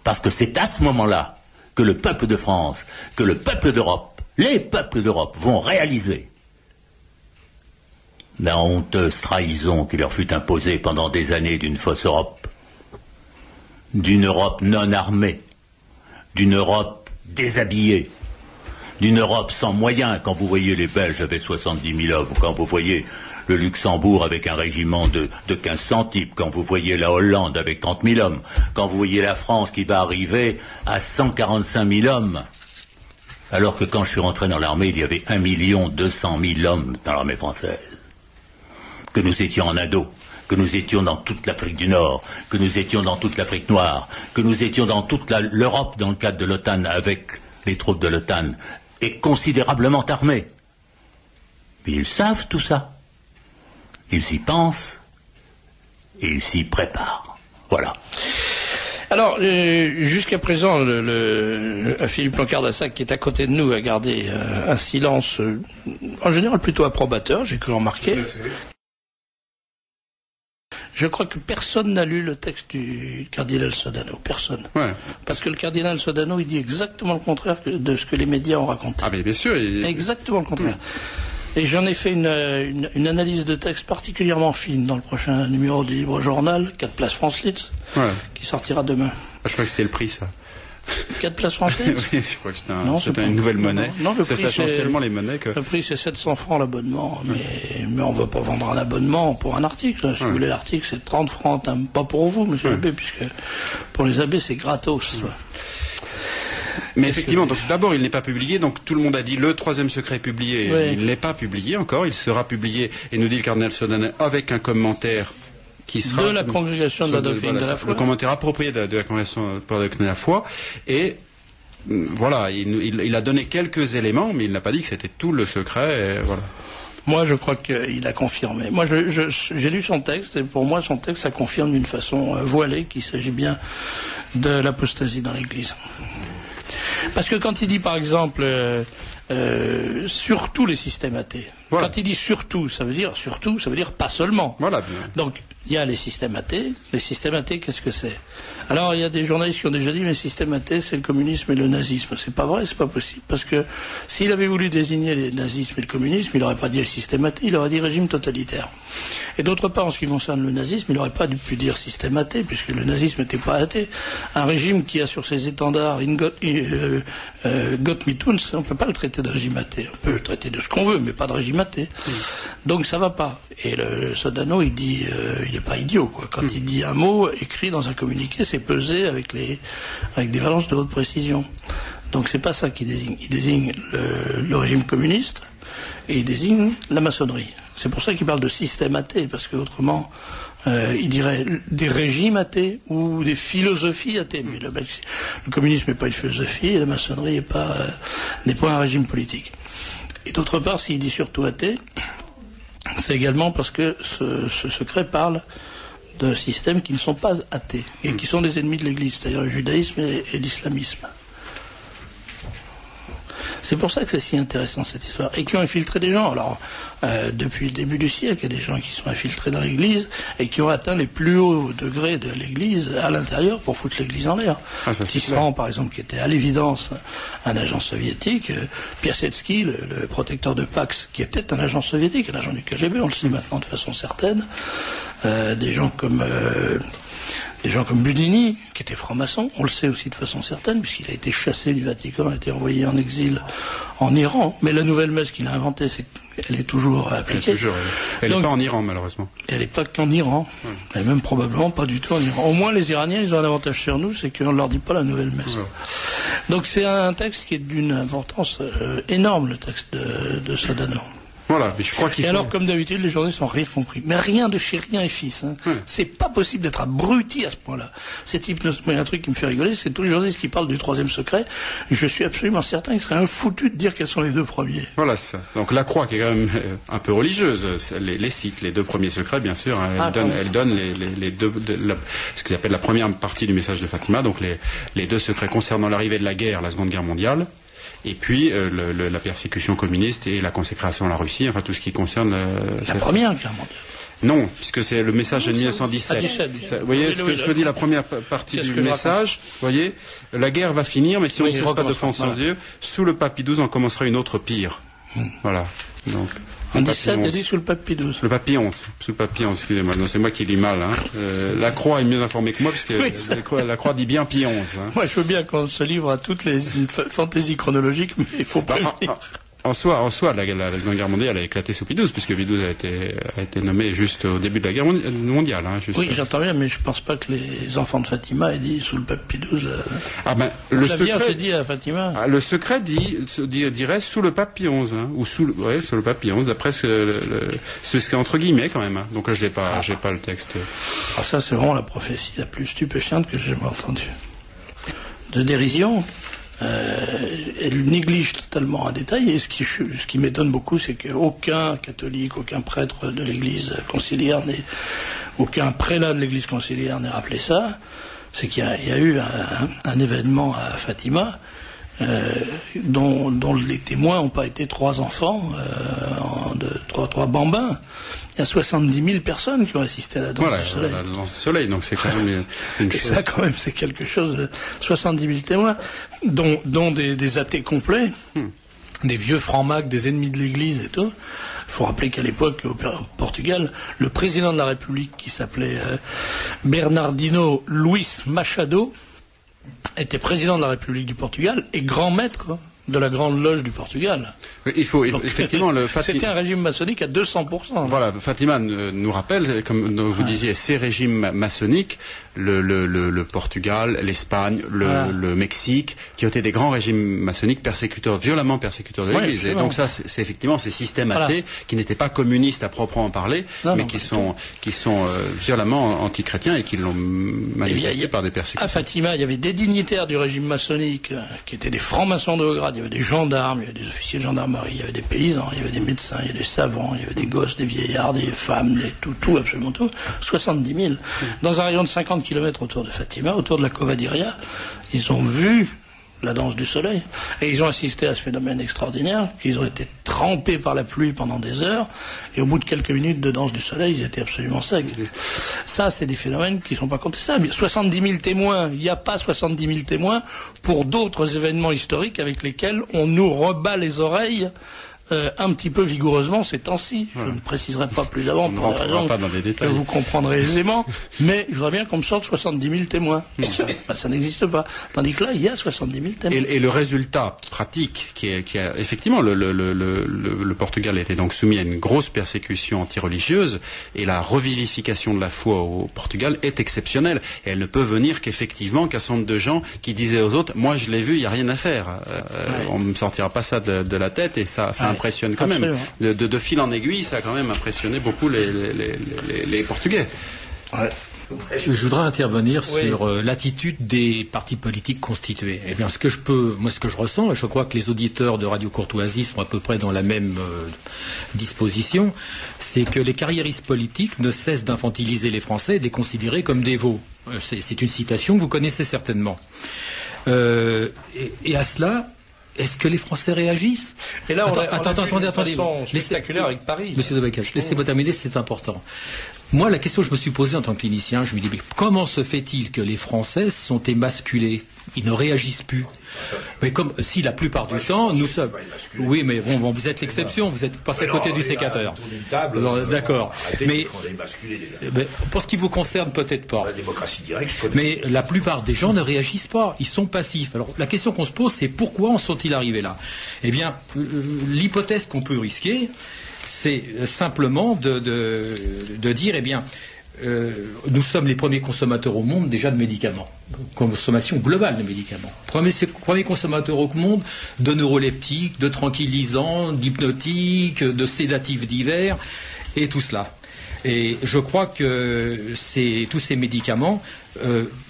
Parce que c'est à ce moment-là que le peuple de France, que le peuple d'Europe, les peuples d'Europe vont réaliser la honteuse trahison qui leur fut imposée pendant des années d'une fausse Europe, d'une Europe non armée, d'une Europe déshabillée, d'une Europe sans moyens. Quand vous voyez les Belges avec 70 000 hommes, quand vous voyez le Luxembourg avec un régiment de 1500 types, quand vous voyez la Hollande avec 30 000 hommes, quand vous voyez la France qui va arriver à 145 000 hommes, alors que quand je suis rentré dans l'armée, il y avait 1 200 000 hommes dans l'armée française, que nous étions en Indo, que nous étions dans toute l'Afrique du Nord, que nous étions dans toute l'Afrique noire, que nous étions dans toute l'Europe dans le cadre de l'OTAN avec les troupes de l'OTAN, et considérablement armés. Mais ils savent tout ça. Ils y pensent et ils s'y préparent. Voilà. Alors, jusqu'à présent, Philippe Lancardassac, qui est à côté de nous, a gardé un silence, en général plutôt approbateur, j'ai cru remarquer. Je crois que personne n'a lu le texte du cardinal Sodano. Personne. Ouais. Parce que le cardinal Sodano, il dit exactement le contraire de ce que les médias ont raconté. Ah, mais bien sûr. Exactement le contraire. Et j'en ai fait une analyse de texte particulièrement fine dans le prochain numéro du Libre Journal, 4 places France Litz, qui sortira demain. Ah, je crois que c'était le prix, ça. 4 places France Litz. Oui, je crois que c'était une nouvelle monnaie. Non, ça change tellement les monnaies que... Le prix, c'est 700 francs l'abonnement. Mais on ne va pas vendre un abonnement pour un article. Si vous voulez l'article, c'est 30 francs. Pas pour vous, monsieur l'abbé, puisque pour les abbés, c'est gratos. Mais effectivement, donc d'abord il n'est pas publié, donc tout le monde a dit le troisième secret est publié, il n'est pas publié encore, il sera publié, et nous dit le cardinal Sodano, avec un commentaire qui sera... De la congrégation de la doctrine de la foi. Le commentaire approprié de la congrégation de la doctrine de la foi, et voilà, il a donné quelques éléments, mais il n'a pas dit que c'était tout le secret, et voilà. Moi, je crois qu'il a confirmé. Moi, j'ai lu son texte, et pour moi, son texte, ça confirme d'une façon voilée qu'il s'agit bien de l'apostasie dans l'Église. Parce que quand il dit, par exemple, surtout les systèmes athées, voilà. Quand il dit surtout, ça veut dire pas seulement. Voilà. Donc, il y a les systèmes athées. Les systèmes athées, qu'est-ce que c'est? Alors, il y a des journalistes qui ont déjà dit, mais le système athée, c'est le communisme et le nazisme. C'est pas vrai, c'est pas possible. Parce que s'il avait voulu désigner le nazisme et le communisme, il n'aurait pas dit le système athée, il aurait dit régime totalitaire. Et d'autre part, en ce qui concerne le nazisme, il n'aurait pas pu dire système athée, puisque le nazisme n'était pas athée. Un régime qui a sur ses étendards Gott mit uns, on ne peut pas le traiter de régime athée. On peut le traiter de ce qu'on veut, mais pas de régime athée. Donc ça va pas. Et le Sodano, il dit, il n'est pas idiot, quoi. Quand il dit un mot écrit dans un communiqué, c'est pesé avec des valences de haute précision. Donc c'est pas ça qu'il désigne. Il désigne le régime communiste et il désigne la maçonnerie. C'est pour ça qu'il parle de système athée, parce qu'autrement, il dirait des régimes athées ou des philosophies athées. Mais le communisme n'est pas une philosophie et la maçonnerie n'est pas un régime politique. Et d'autre part, s'il dit surtout athée, c'est également parce que ce secret parle de systèmes qui ne sont pas athées et qui sont des ennemis de l'Église, c'est-à-dire le judaïsme et l'islamisme. C'est pour ça que c'est si intéressant cette histoire. Et qui ont infiltré des gens. Alors, depuis le début du siècle, il y a des gens qui sont infiltrés dans l'Église et qui ont atteint les plus hauts degrés de l'Église à l'intérieur pour foutre l'Église en l'air. Tisserand, par exemple, qui était à l'évidence un agent soviétique. Piasecki, le protecteur de Pax, qui était un agent soviétique, un agent du KGB, on le sait maintenant de façon certaine. Des gens comme Budini, qui était franc-maçon, on le sait aussi de façon certaine, puisqu'il a été chassé du Vatican, a été envoyé en exil en Iran. Mais la nouvelle messe qu'il a inventée, elle est toujours appliquée. Elle n'est pas en Iran, malheureusement. Elle n'est pas qu'en Iran. Elle n'est même probablement pas du tout en Iran. Au moins, les Iraniens, ils ont un avantage sur nous, c'est qu'on ne leur dit pas la nouvelle messe. Donc c'est un texte qui est d'une importance énorme, le texte de Sodano. Voilà, mais je crois qu'il faut... alors, comme d'habitude, les journalistes sont rien compris. Mais rien de chez rien est fils. Hein. C'est pas possible d'être abruti à ce point-là. Cette hypnose, il y a un truc qui me fait rigoler, c'est tous les journalistes qui parlent du troisième secret. Je suis absolument certain qu'il serait un foutu de dire quels sont les deux premiers. Voilà ça. Donc la Croix, qui est quand même un peu religieuse, les cite les deux premiers secrets, bien sûr. Hein, elle donne les deux, ce qu'ils appellent la première partie du message de Fatima, donc les deux secrets concernant l'arrivée de la guerre, la Seconde Guerre mondiale. Et puis la persécution communiste et la consécration à la Russie, enfin tout ce qui concerne... la première guerre mondiale. Non, puisque c'est le message de 1917. Vous voyez ce que je te dis, la première partie du message, vous voyez, la guerre va finir, mais si on ne cesse pas de foncer en Dieu, sous le pape Pie XII, on commencera une autre pire. Voilà. Donc, en 17, il dit sous le pape Pie XII. Le pape Pie XI, sous le pape Pie XI, excusez-moi. Non, c'est moi qui lis mal. Hein. La Croix est mieux informée que moi, puisque la Croix dit bien Pie XI. Hein. Moi, je veux bien qu'on se livre à toutes les fantaisies chronologiques, mais il faut pas le dire. En soi, la Seconde Guerre mondiale a éclaté sous Pie XII, puisque Pie XII a été nommé juste au début de la guerre mondiale. Hein, oui, j'entends bien, mais je pense pas que les enfants de Fatima aient dit sous le pape Pie XII. Le secret s'est dit à Fatima. Le secret dirait sous le pape Pie XI, hein, ou sous le pape Pie XI, d'après ce qui est entre guillemets quand même. Hein. Donc là, j'ai pas le texte. Alors ça, c'est vraiment la prophétie la plus stupéfiante que j'ai jamais entendue. De dérision. Elle néglige totalement un détail, et ce qui m'étonne beaucoup, c'est qu'aucun catholique, aucun prêtre de l'église conciliaire, aucun prélat de l'église conciliaire n'ait rappelé ça. C'est qu'il y a eu un événement à Fatima dont les témoins n'ont pas été 3 enfants, trois bambins. Il y a 70 000 personnes qui ont assisté à la danse du soleil. La danse du soleil, donc c'est quand même une chose. Et ça, quand même, c'est quelque chose. 70 000 témoins, dont des athées complets, des vieux francs-macs, des ennemis de l'Église et tout. Il faut rappeler qu'à l'époque, au Portugal, le président de la République, qui s'appelait Bernardino Luís Machado, était président de la République du Portugal et grand maître de la Grande Loge du Portugal. Il faut effectivement c'était un régime maçonnique à 200%. Voilà, Fatima nous rappelle, comme vous disiez, ces régimes maçonniques le Portugal, l'Espagne, le Mexique, qui ont été des grands régimes maçonniques violemment persécuteurs de l'Église. Et donc ça, c'est effectivement ces systèmes athées qui n'étaient pas communistes à proprement parler, mais qui sont violemment antichrétiens et qui l'ont manifesté par des persécutions. À Fatima, il y avait des dignitaires du régime maçonnique qui étaient des francs-maçons de haut grade. Il y avait des gendarmes, il y avait des officiers de gendarmerie, il y avait des paysans, il y avait des médecins, il y avait des savants, il y avait des gosses, des vieillards, des femmes, tout, absolument tout. 70 000. Dans un rayon de 50 km autour de Fatima, autour de la Covadiria, ils ont vu la danse du soleil. Et ils ont assisté à ce phénomène extraordinaire, qu'ils ont été trempés par la pluie pendant des heures, et au bout de quelques minutes de danse du soleil, ils étaient absolument secs. Ça, c'est des phénomènes qui ne sont pas contestables. 70 000 témoins, il n'y a pas 70 000 témoins pour d'autres événements historiques avec lesquels on nous rebat les oreilles un petit peu vigoureusement ces temps-ci. Je ne préciserai pas plus avant pour des raisons que vous comprendrez aisément, mais je voudrais bien qu'on me sorte 70 000 témoins. Ça n'existe pas. Tandis que là, il y a 70 000 témoins. Et le résultat pratique, qui a effectivement, le Portugal a été donc soumis à une grosse persécution anti-religieuse, et la revivification de la foi au Portugal est exceptionnelle. Et elle ne peut venir qu'effectivement qu'un certain nombre de gens qui disaient aux autres, moi je l'ai vu, il n'y a rien à faire. On ne me sortira pas ça de la tête, et ça impressionne quand même. De fil en aiguille, ça a quand même impressionné beaucoup les Portugais. Ouais. Je voudrais intervenir sur l'attitude des partis politiques constitués. Eh bien, ce que je ressens, et je crois que les auditeurs de Radio Courtoisie sont à peu près dans la même disposition, c'est que les carriéristes politiques ne cessent d'infantiliser les Français et de les considérer comme des veaux. C'est une citation que vous connaissez certainement. Et à cela, est-ce que les Français réagissent? Et là, attendez. Spectaculaire avec Paris. Monsieur de Bacache, laissez-moi terminer, c'est important. Moi, la question que je me suis posée en tant que clinicien, je me dis, mais comment se fait-il que les Français sont émasculés? Ils ne réagissent plus. Mais comme si la plupart du temps, nous sommes... Oui, mais bon, vous êtes l'exception, vous êtes passé à côté du sécateur. D'accord. Mais pour ce qui vous concerne, peut-être pas. La démocratie directe, mais la plupart des gens ne réagissent pas, ils sont passifs. Alors la question qu'on se pose, c'est pourquoi en sont-ils arrivés là? Eh bien, l'hypothèse qu'on peut risquer, c'est simplement de dire, eh bien, nous sommes les premiers consommateurs au monde déjà de médicaments. Consommation globale de médicaments. Premier consommateur au monde de neuroleptiques, de tranquillisants, d'hypnotiques, de sédatifs divers, et tout cela. Et je crois que tous ces médicaments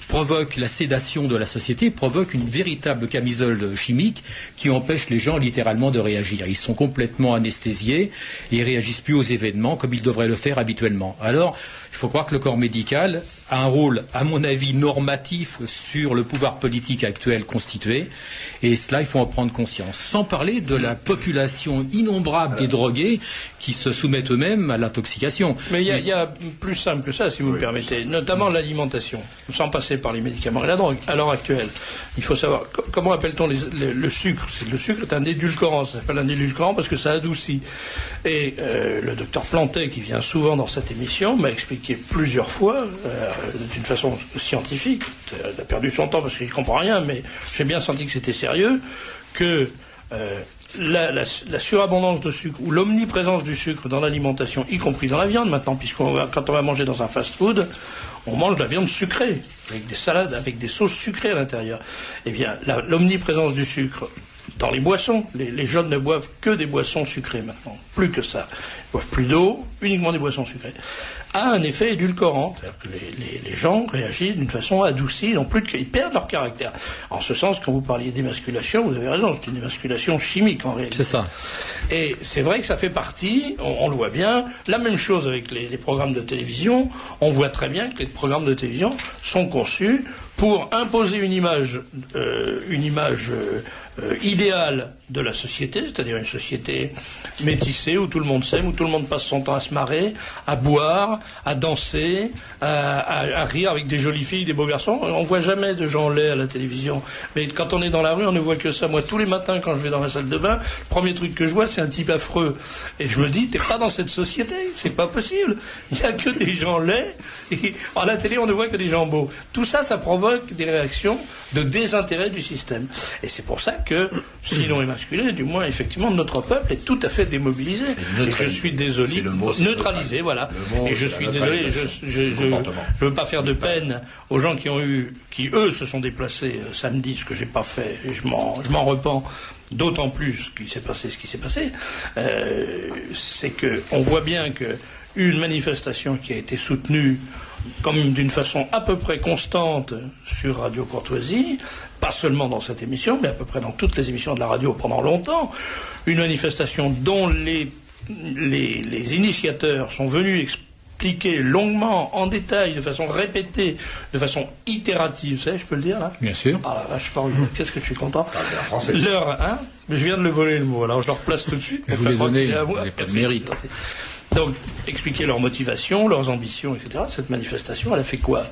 provoquent la sédation de la société, provoquent une véritable camisole chimique qui empêche les gens littéralement de réagir. Ils sont complètement anesthésiés et ils réagissent plus aux événements comme ils devraient le faire habituellement. Alors, il faut croire que le corps médical a un rôle, à mon avis, normatif sur le pouvoir politique actuel constitué, et cela, il faut en prendre conscience. Sans parler de la population innombrable des drogués qui se soumettent eux-mêmes à l'intoxication. Mais il y a plus simple que ça, si vous me permettez, notamment l'alimentation, sans passer par les médicaments et la drogue. À l'heure actuelle, il faut savoir, comment appelle-t-on le sucre? Le sucre est un édulcorant, ça s'appelle un édulcorant parce que ça adoucit. Et le docteur Plantet, qui vient souvent dans cette émission, m'a expliqué plusieurs fois, d'une façon scientifique, il a perdu son temps parce qu'il ne comprend rien, mais j'ai bien senti que c'était sérieux, que la surabondance de sucre ou l'omniprésence du sucre dans l'alimentation, y compris dans la viande maintenant, quand on va manger dans un fast-food, on mange de la viande sucrée, avec des salades, avec des sauces sucrées à l'intérieur. Eh bien, l'omniprésence du sucre dans les boissons, les jeunes ne boivent que des boissons sucrées maintenant, plus que ça. Ils boivent plus d'eau, uniquement des boissons sucrées. A un effet édulcorant, c'est-à-dire que les gens réagissent d'une façon adoucie, ils perdent leur caractère. En ce sens, quand vous parliez d'émasculation, vous avez raison, c'est une émasculation chimique en réalité. C'est ça. Et c'est vrai que ça fait partie, on le voit bien, la même chose avec les programmes de télévision, on voit très bien que les programmes de télévision sont conçus pour imposer une image idéale de la société, c'est-à-dire une société métissée où tout le monde s'aime, où tout le monde passe son temps à se marrer, à boire, à danser, à rire avec des jolies filles, des beaux garçons. On voit jamais de gens laids à la télévision. Mais quand on est dans la rue, on ne voit que ça. Moi, tous les matins, quand je vais dans la salle de bain, le premier truc que je vois, c'est un type affreux. Et je me dis, t'es pas dans cette société, c'est pas possible. Il n'y a que des gens laids. Et à la télé, on ne voit que des gens beaux. Tout ça, ça provoque provoque des réactions de désintérêt du système. Et c'est pour ça que, sinon émasculé, du moins effectivement notre peuple est tout à fait démobilisé. Et je suis désolé, neutralisé, voilà. Et je suis désolé, je veux pas faire de peine aux gens qui eux se sont déplacés samedi, ce que j'ai pas fait, et je m'en repens. D'autant plus qu'il s'est passé ce qui s'est passé, c'est que on voit bien que une manifestation qui a été soutenue comme d'une façon à peu près constante sur Radio Courtoisie, pas seulement dans cette émission, mais à peu près dans toutes les émissions de la radio pendant longtemps, une manifestation dont les initiateurs sont venus expliquer longuement, en détail, de façon répétée, de façon itérative, vous savez, je peux le dire là ? Bien sûr. Ah la vache, qu'est-ce que tu es content ? Je viens de le voler le mot, alors je le replace tout de suite. Je vous l'ai donné, vous n'avez pas de mérite. Donc, expliquer leurs motivations, leurs ambitions, etc. Cette manifestation, elle a fait quoi ?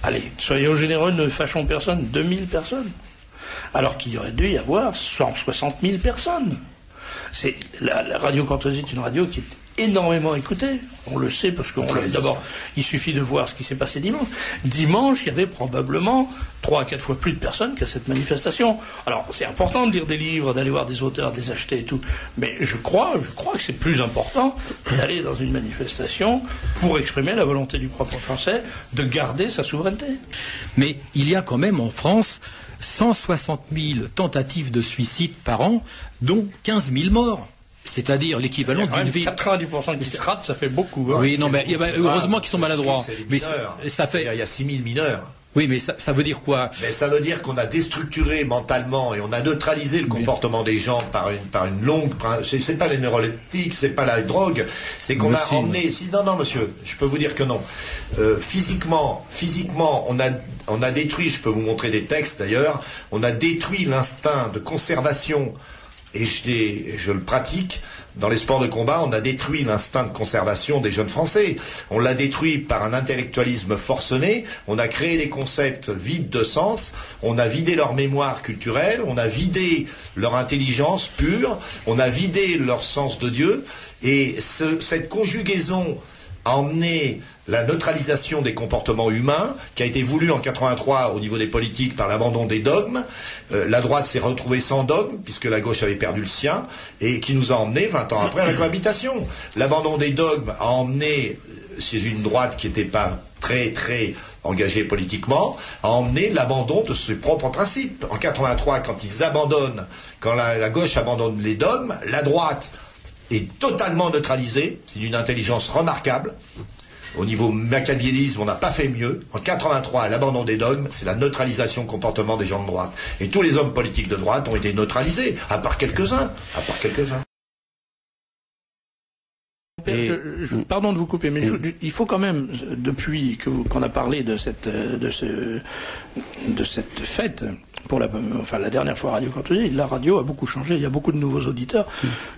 Allez, soyons généreux, ne fâchons personne, 2000 personnes. Alors qu'il y aurait dû y avoir 160 000 personnes. La Radio Courtoisie est une radio qui est énormément écoutée. On le sait parce que d'abord, il suffit de voir ce qui s'est passé dimanche. Dimanche, il y avait probablement 3 à 4 fois plus de personnes qu'à cette manifestation. Alors, c'est important de lire des livres, d'aller voir des auteurs, de les acheter et tout. Mais je crois que c'est plus important d'aller dans une manifestation pour exprimer la volonté du peuple français de garder sa souveraineté. Mais il y a quand même en France 160 000 tentatives de suicide par an, dont 15 000 morts. C'est-à-dire l'équivalent d'une ville. 90% qui se ratent, ça fait beaucoup. Hein. Oui, non, mais heureusement qu'ils sont maladroits. Mais ça fait. Il y a 6 000 mineurs. Oui, mais ça veut dire quoi ? Mais ça veut dire qu'on a déstructuré mentalement et on a neutralisé le comportement des gens par une longue. C'est pas les neuroleptiques, c'est pas la drogue, c'est qu'on a emmené. Non, monsieur, je peux vous dire que non. Physiquement, on a détruit. Je peux vous montrer des textes d'ailleurs. On a détruit l'instinct de conservation. Et je le pratique. Dans les sports de combat, on a détruit l'instinct de conservation des jeunes Français. On l'a détruit par un intellectualisme forcené. On a créé des concepts vides de sens. On a vidé leur mémoire culturelle. On a vidé leur intelligence pure. On a vidé leur sens de Dieu. Et cette conjugaison a emmené la neutralisation des comportements humains, qui a été voulue en 83 au niveau des politiques par l'abandon des dogmes. La droite s'est retrouvée sans dogme, puisque la gauche avait perdu le sien, et qui nous a emmenés 20 ans après à la cohabitation. L'abandon des dogmes a emmené, chez une droite qui n'était pas très très engagée politiquement, a emmené l'abandon de ses propres principes. En 83, quand la gauche abandonne les dogmes, la droite est totalement neutralisée. C'est d'une intelligence remarquable. Au niveau machiavélisme, on n'a pas fait mieux. En 83, l'abandon des dogmes, c'est la neutralisation comportement des gens de droite. Et tous les hommes politiques de droite ont été neutralisés, à part quelques-uns. Pardon de vous couper, mais il faut quand même, depuis qu'on a parlé de cette fête, pour la dernière fois Radio Courtoisie, la radio a beaucoup changé, il y a beaucoup de nouveaux auditeurs,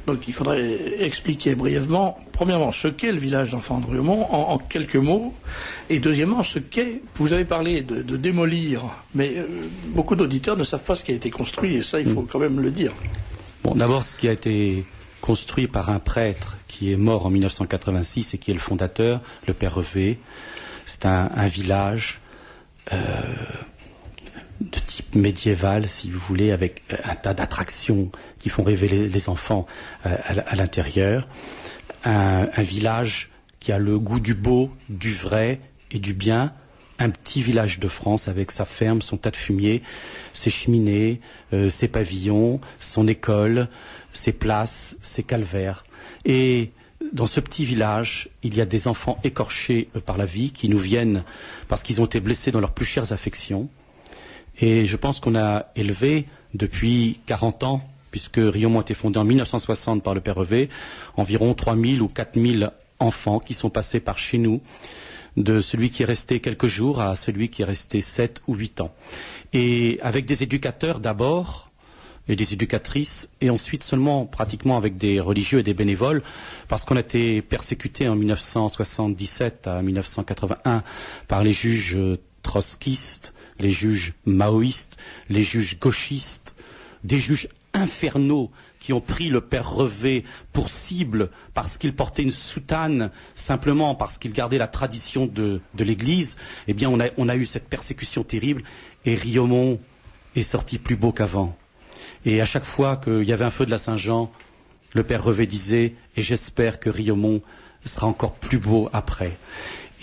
donc il faudrait expliquer brièvement, premièrement, ce qu'est le village d'enfants de Riaumont, en quelques mots, et deuxièmement, ce qu'est, vous avez parlé de démolir, mais beaucoup d'auditeurs ne savent pas ce qui a été construit, et ça, il faut quand même le dire. Bon, d'abord, ce qui a été construit par un prêtre qui est mort en 1986 et qui est le fondateur, le père Revé, c'est un village de type médiéval, si vous voulez, avec un tas d'attractions qui font rêver les enfants à l'intérieur. Un village qui a le goût du beau, du vrai et du bien. Un petit village de France avec sa ferme, son tas de fumier, ses cheminées, ses pavillons, son école, ses places, ses calvaires. Et dans ce petit village, il y a des enfants écorchés par la vie qui nous viennent parce qu'ils ont été blessés dans leurs plus chères affections. Et je pense qu'on a élevé depuis 40 ans, puisque Riaumont a été fondé en 1960 par le père Revé, environ 3000 ou 4000 enfants qui sont passés par chez nous, de celui qui est resté quelques jours à celui qui est resté 7 ou 8 ans. Et avec des éducateurs d'abord, et des éducatrices, et ensuite seulement pratiquement avec des religieux et des bénévoles, parce qu'on a été persécutés en 1977 à 1981 par les juges trotskistes, les juges maoïstes, les juges gauchistes, des juges infernaux qui ont pris le père Revé pour cible parce qu'il portait une soutane, simplement parce qu'il gardait la tradition de l'Église, eh bien on a eu cette persécution terrible et Riomont est sorti plus beau qu'avant. Et à chaque fois qu'il y avait un feu de la Saint-Jean, le père Revé disait « et j'espère que Riomont sera encore plus beau après ».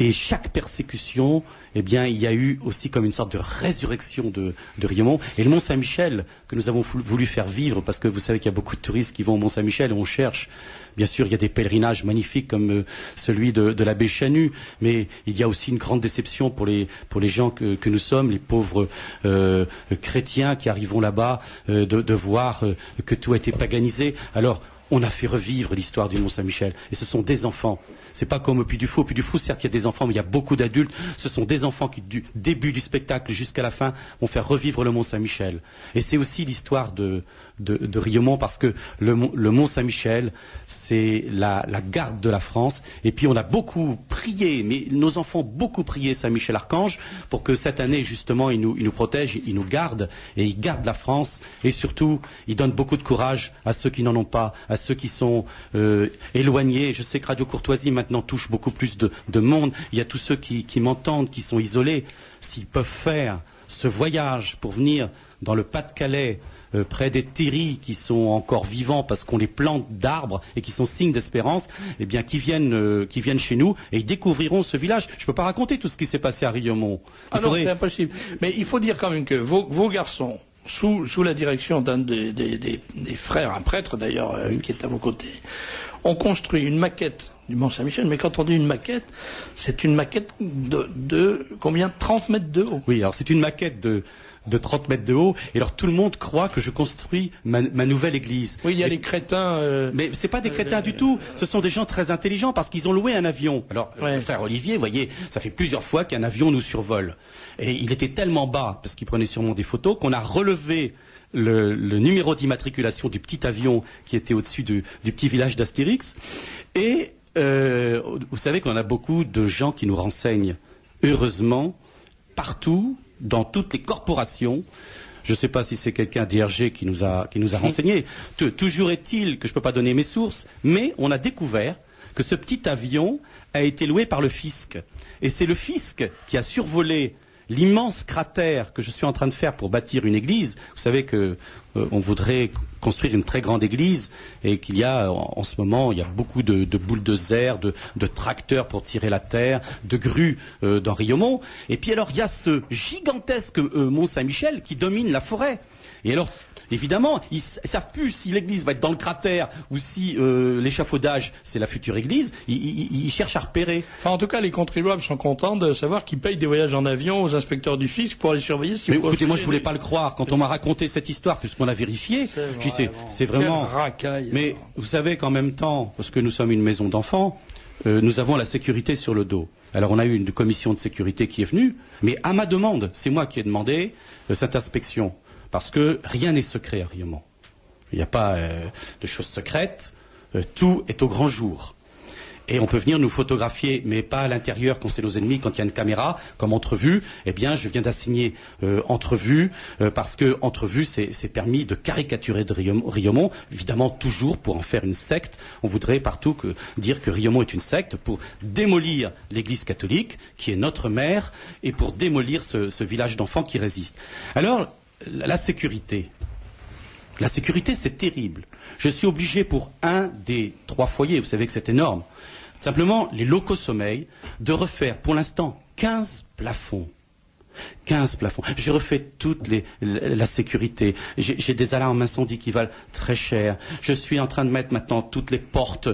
Et chaque persécution, eh bien, il y a eu aussi comme une sorte de résurrection de Riomont. Et le Mont-Saint-Michel, que nous avons voulu faire vivre, parce que vous savez qu'il y a beaucoup de touristes qui vont au Mont-Saint-Michel et on cherche. Bien sûr, il y a des pèlerinages magnifiques comme celui de l'abbé Chanu, mais il y a aussi une grande déception pour les gens que nous sommes, les pauvres chrétiens qui arrivons là-bas, de voir que tout a été paganisé. Alors, on a fait revivre l'histoire du Mont-Saint-Michel. Et ce sont des enfants. C'est pas comme au Puy du Fou. Au Puy du Fou, certes, il y a des enfants, mais il y a beaucoup d'adultes. Ce sont des enfants qui, du début du spectacle jusqu'à la fin, vont faire revivre le Mont-Saint-Michel. Et c'est aussi l'histoire de Riomont, parce que le Mont-Saint-Michel, c'est la garde de la France. Et puis, on a beaucoup prié, mais nos enfants ont beaucoup prié Saint-Michel-Archange pour que cette année, justement, il nous protège, il nous garde, et il garde la France. Et surtout, il donne beaucoup de courage à ceux qui n'en ont pas, à ceux qui sont éloignés. Je sais que Radio Courtoisie maintenant touche beaucoup plus de monde. Il y a tous ceux qui m'entendent, qui sont isolés. S'ils peuvent faire ce voyage pour venir dans le Pas-de-Calais, près des terris qui sont encore vivants parce qu'on les plante d'arbres et qui sont signes d'espérance, eh bien, qui viennent chez nous et ils découvriront ce village. Je ne peux pas raconter tout ce qui s'est passé à Riomont. Non, c'est impossible. Mais il faut dire quand même que vos garçons, sous la direction d'un des frères, un prêtre d'ailleurs, qui est à vos côtés, ont construit une maquette du Mont-Saint-Michel. Mais quand on dit une maquette, c'est une maquette de combien? 30 mètres de haut. Oui, alors c'est une maquette de 30 mètres de haut. Et alors tout le monde croit que je construis ma nouvelle église. Oui, il y a les crétins. Mais c'est pas des crétins du tout. Ce sont des gens très intelligents parce qu'ils ont loué un avion. Alors, le frère Olivier, vous voyez, ça fait plusieurs fois qu'un avion nous survole. Et il était tellement bas, parce qu'il prenait sûrement des photos, qu'on a relevé le numéro d'immatriculation du petit avion qui était au-dessus du petit village d'Astérix. Et vous savez qu'on a beaucoup de gens qui nous renseignent. Heureusement, partout, dans toutes les corporations. Je ne sais pas si c'est quelqu'un d'IRG qui nous a renseigné. Toujours est-il que je ne peux pas donner mes sources, mais on a découvert que ce petit avion a été loué par le fisc. Et c'est le fisc qui a survolé l'immense cratère que je suis en train de faire pour bâtir une église. Vous savez que on voudrait construire une très grande église et qu'il y a en ce moment, il y a beaucoup de bulldozers, de tracteurs pour tirer la terre, de grues dans Riomont. Et puis alors, il y a ce gigantesque Mont-Saint-Michel qui domine la forêt. Et alors, évidemment, ils savent plus si l'église va être dans le cratère ou si l'échafaudage, c'est la future église. Ils cherchent à repérer. Enfin, en tout cas, les contribuables sont contents de savoir qu'ils payent des voyages en avion aux inspecteurs du fisc pour aller surveiller. Mais écoutez, moi, je voulais pas le croire. Quand on m'a raconté cette histoire, puisqu'on a vérifié, c'est vraiment... racaille. Mais vous savez qu'en même temps, parce que nous sommes une maison d'enfants, nous avons la sécurité sur le dos. Alors on a eu une commission de sécurité qui est venue, mais à ma demande, c'est moi qui ai demandé cette inspection. Parce que rien n'est secret à Riomont. Il n'y a pas de choses secrètes. Tout est au grand jour. Et on peut venir nous photographier, mais pas à l'intérieur quand c'est nos ennemis, quand il y a une caméra, comme entrevue. Eh bien, je viens d'assigner entrevue, parce que entrevue, c'est permis de caricaturer de Riomont, évidemment toujours pour en faire une secte. On voudrait partout dire que Riomont est une secte pour démolir l'Église catholique, qui est notre mère, et pour démolir ce village d'enfants qui résiste. Alors, la sécurité, c'est terrible. Je suis obligé pour un des 3 foyers, vous savez que c'est énorme, simplement les locaux sommeil, de refaire pour l'instant 15 plafonds. 15 plafonds. J'ai refait toute la sécurité. J'ai des alarmes incendie qui valent très cher. Je suis en train de mettre maintenant toutes les portes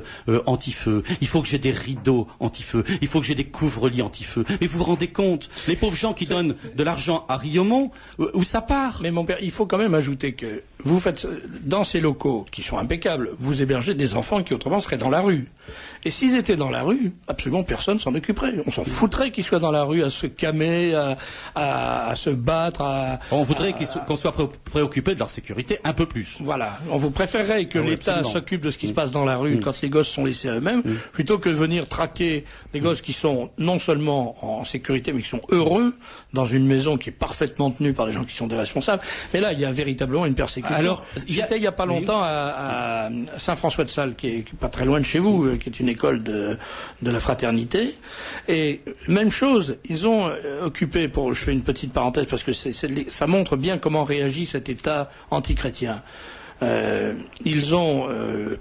anti-feu. Il faut que j'ai des rideaux anti-feu. Il faut que j'ai des couvre-lits anti-feu. Mais vous vous rendez compte, les pauvres gens qui donnent de l'argent à Riomont, où ça part? Mais mon père, il faut quand même ajouter que vous faites, dans ces locaux qui sont impeccables, vous hébergez des enfants qui autrement seraient dans la rue. Et s'ils étaient dans la rue, absolument personne s'en occuperait. On s'en foutrait qu'ils soient dans la rue à se camer, à se battre. On voudrait qu'on soit préoccupé de leur sécurité un peu plus. Voilà. On vous préférerait que l'État s'occupe de ce qui se passe dans la rue quand les gosses sont laissés à eux-mêmes, plutôt que de venir traquer des gosses qui sont non seulement en sécurité, mais qui sont heureux dans une maison qui est parfaitement tenue par des gens qui sont des responsables. Mais là, il y a véritablement une persécution. Alors, j'étais il y a pas longtemps à Saint-François-de-Sales, qui est pas très loin de chez vous, qui est une école de la fraternité. Et même chose, ils ont occupé, je fais une petite parenthèse parce que ça montre bien comment réagit cet État antichrétien. Ils ont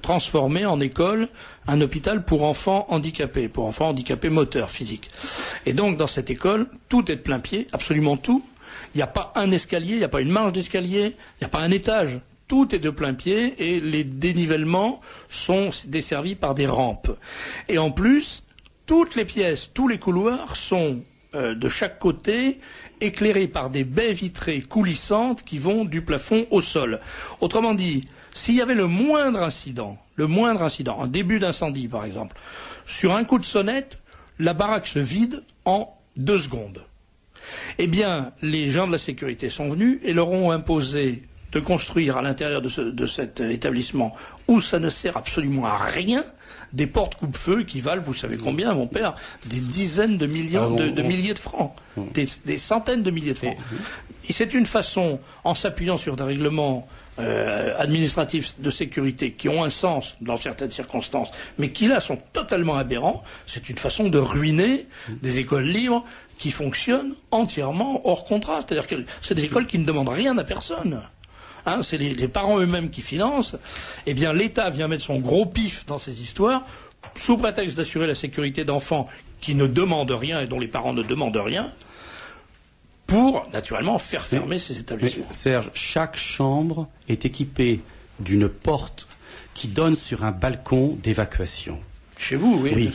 transformé en école un hôpital pour enfants handicapés moteurs, physiques. Et donc dans cette école, tout est de plein pied, absolument tout. Il n'y a pas un escalier, il n'y a pas une marche d'escalier, il n'y a pas un étage. Tout est de plein pied et les dénivellements sont desservis par des rampes. Et en plus, toutes les pièces, tous les couloirs sont de chaque côté éclairés par des baies vitrées coulissantes qui vont du plafond au sol. Autrement dit, s'il y avait le moindre incident, un début d'incendie par exemple, sur un coup de sonnette, la baraque se vide en 2 secondes. Eh bien, les gens de la sécurité sont venus et leur ont imposé de construire à l'intérieur de cet établissement où ça ne sert absolument à rien, des portes coupe-feu qui valent, vous savez combien, mon père, des dizaines de millions de milliers de francs, des centaines de milliers de francs. Et c'est une façon, en s'appuyant sur des règlements administratifs de sécurité qui ont un sens dans certaines circonstances, mais qui là sont totalement aberrants, c'est une façon de ruiner des écoles libres qui fonctionnent entièrement hors contrat. C'est-à-dire que c'est des écoles qui ne demandent rien à personne. C'est les parents eux-mêmes qui financent. Eh bien, l'État vient mettre son gros pif dans ces histoires, sous prétexte d'assurer la sécurité d'enfants qui ne demandent rien et dont les parents ne demandent rien, pour, naturellement, faire fermer ces établissements. Mais, Serge, chaque chambre est équipée d'une porte qui donne sur un balcon d'évacuation. Chez vous, oui. Oui.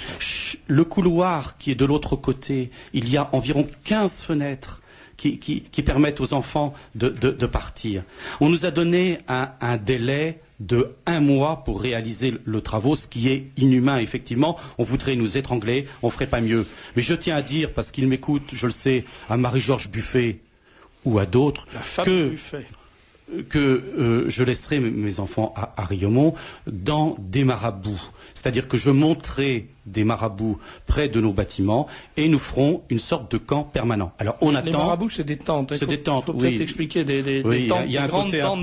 Le couloir qui est de l'autre côté, il y a environ 15 fenêtres qui permettent aux enfants de partir. On nous a donné un délai de 1 mois pour réaliser le travaux, ce qui est inhumain, effectivement. On voudrait nous étrangler, on ferait pas mieux. Mais je tiens à dire, parce qu'il m'écoute, je le sais, à Marie-Georges Buffet ou à d'autres, que je laisserai mes enfants à Riomont dans des marabouts. C'est-à-dire que je monterai des marabouts près de nos bâtiments et nous ferons une sorte de camp permanent. Alors on attend. Les marabouts, c'est des tentes. C'est des tentes, faut peut-être expliquer des tentes. Il y a un côté un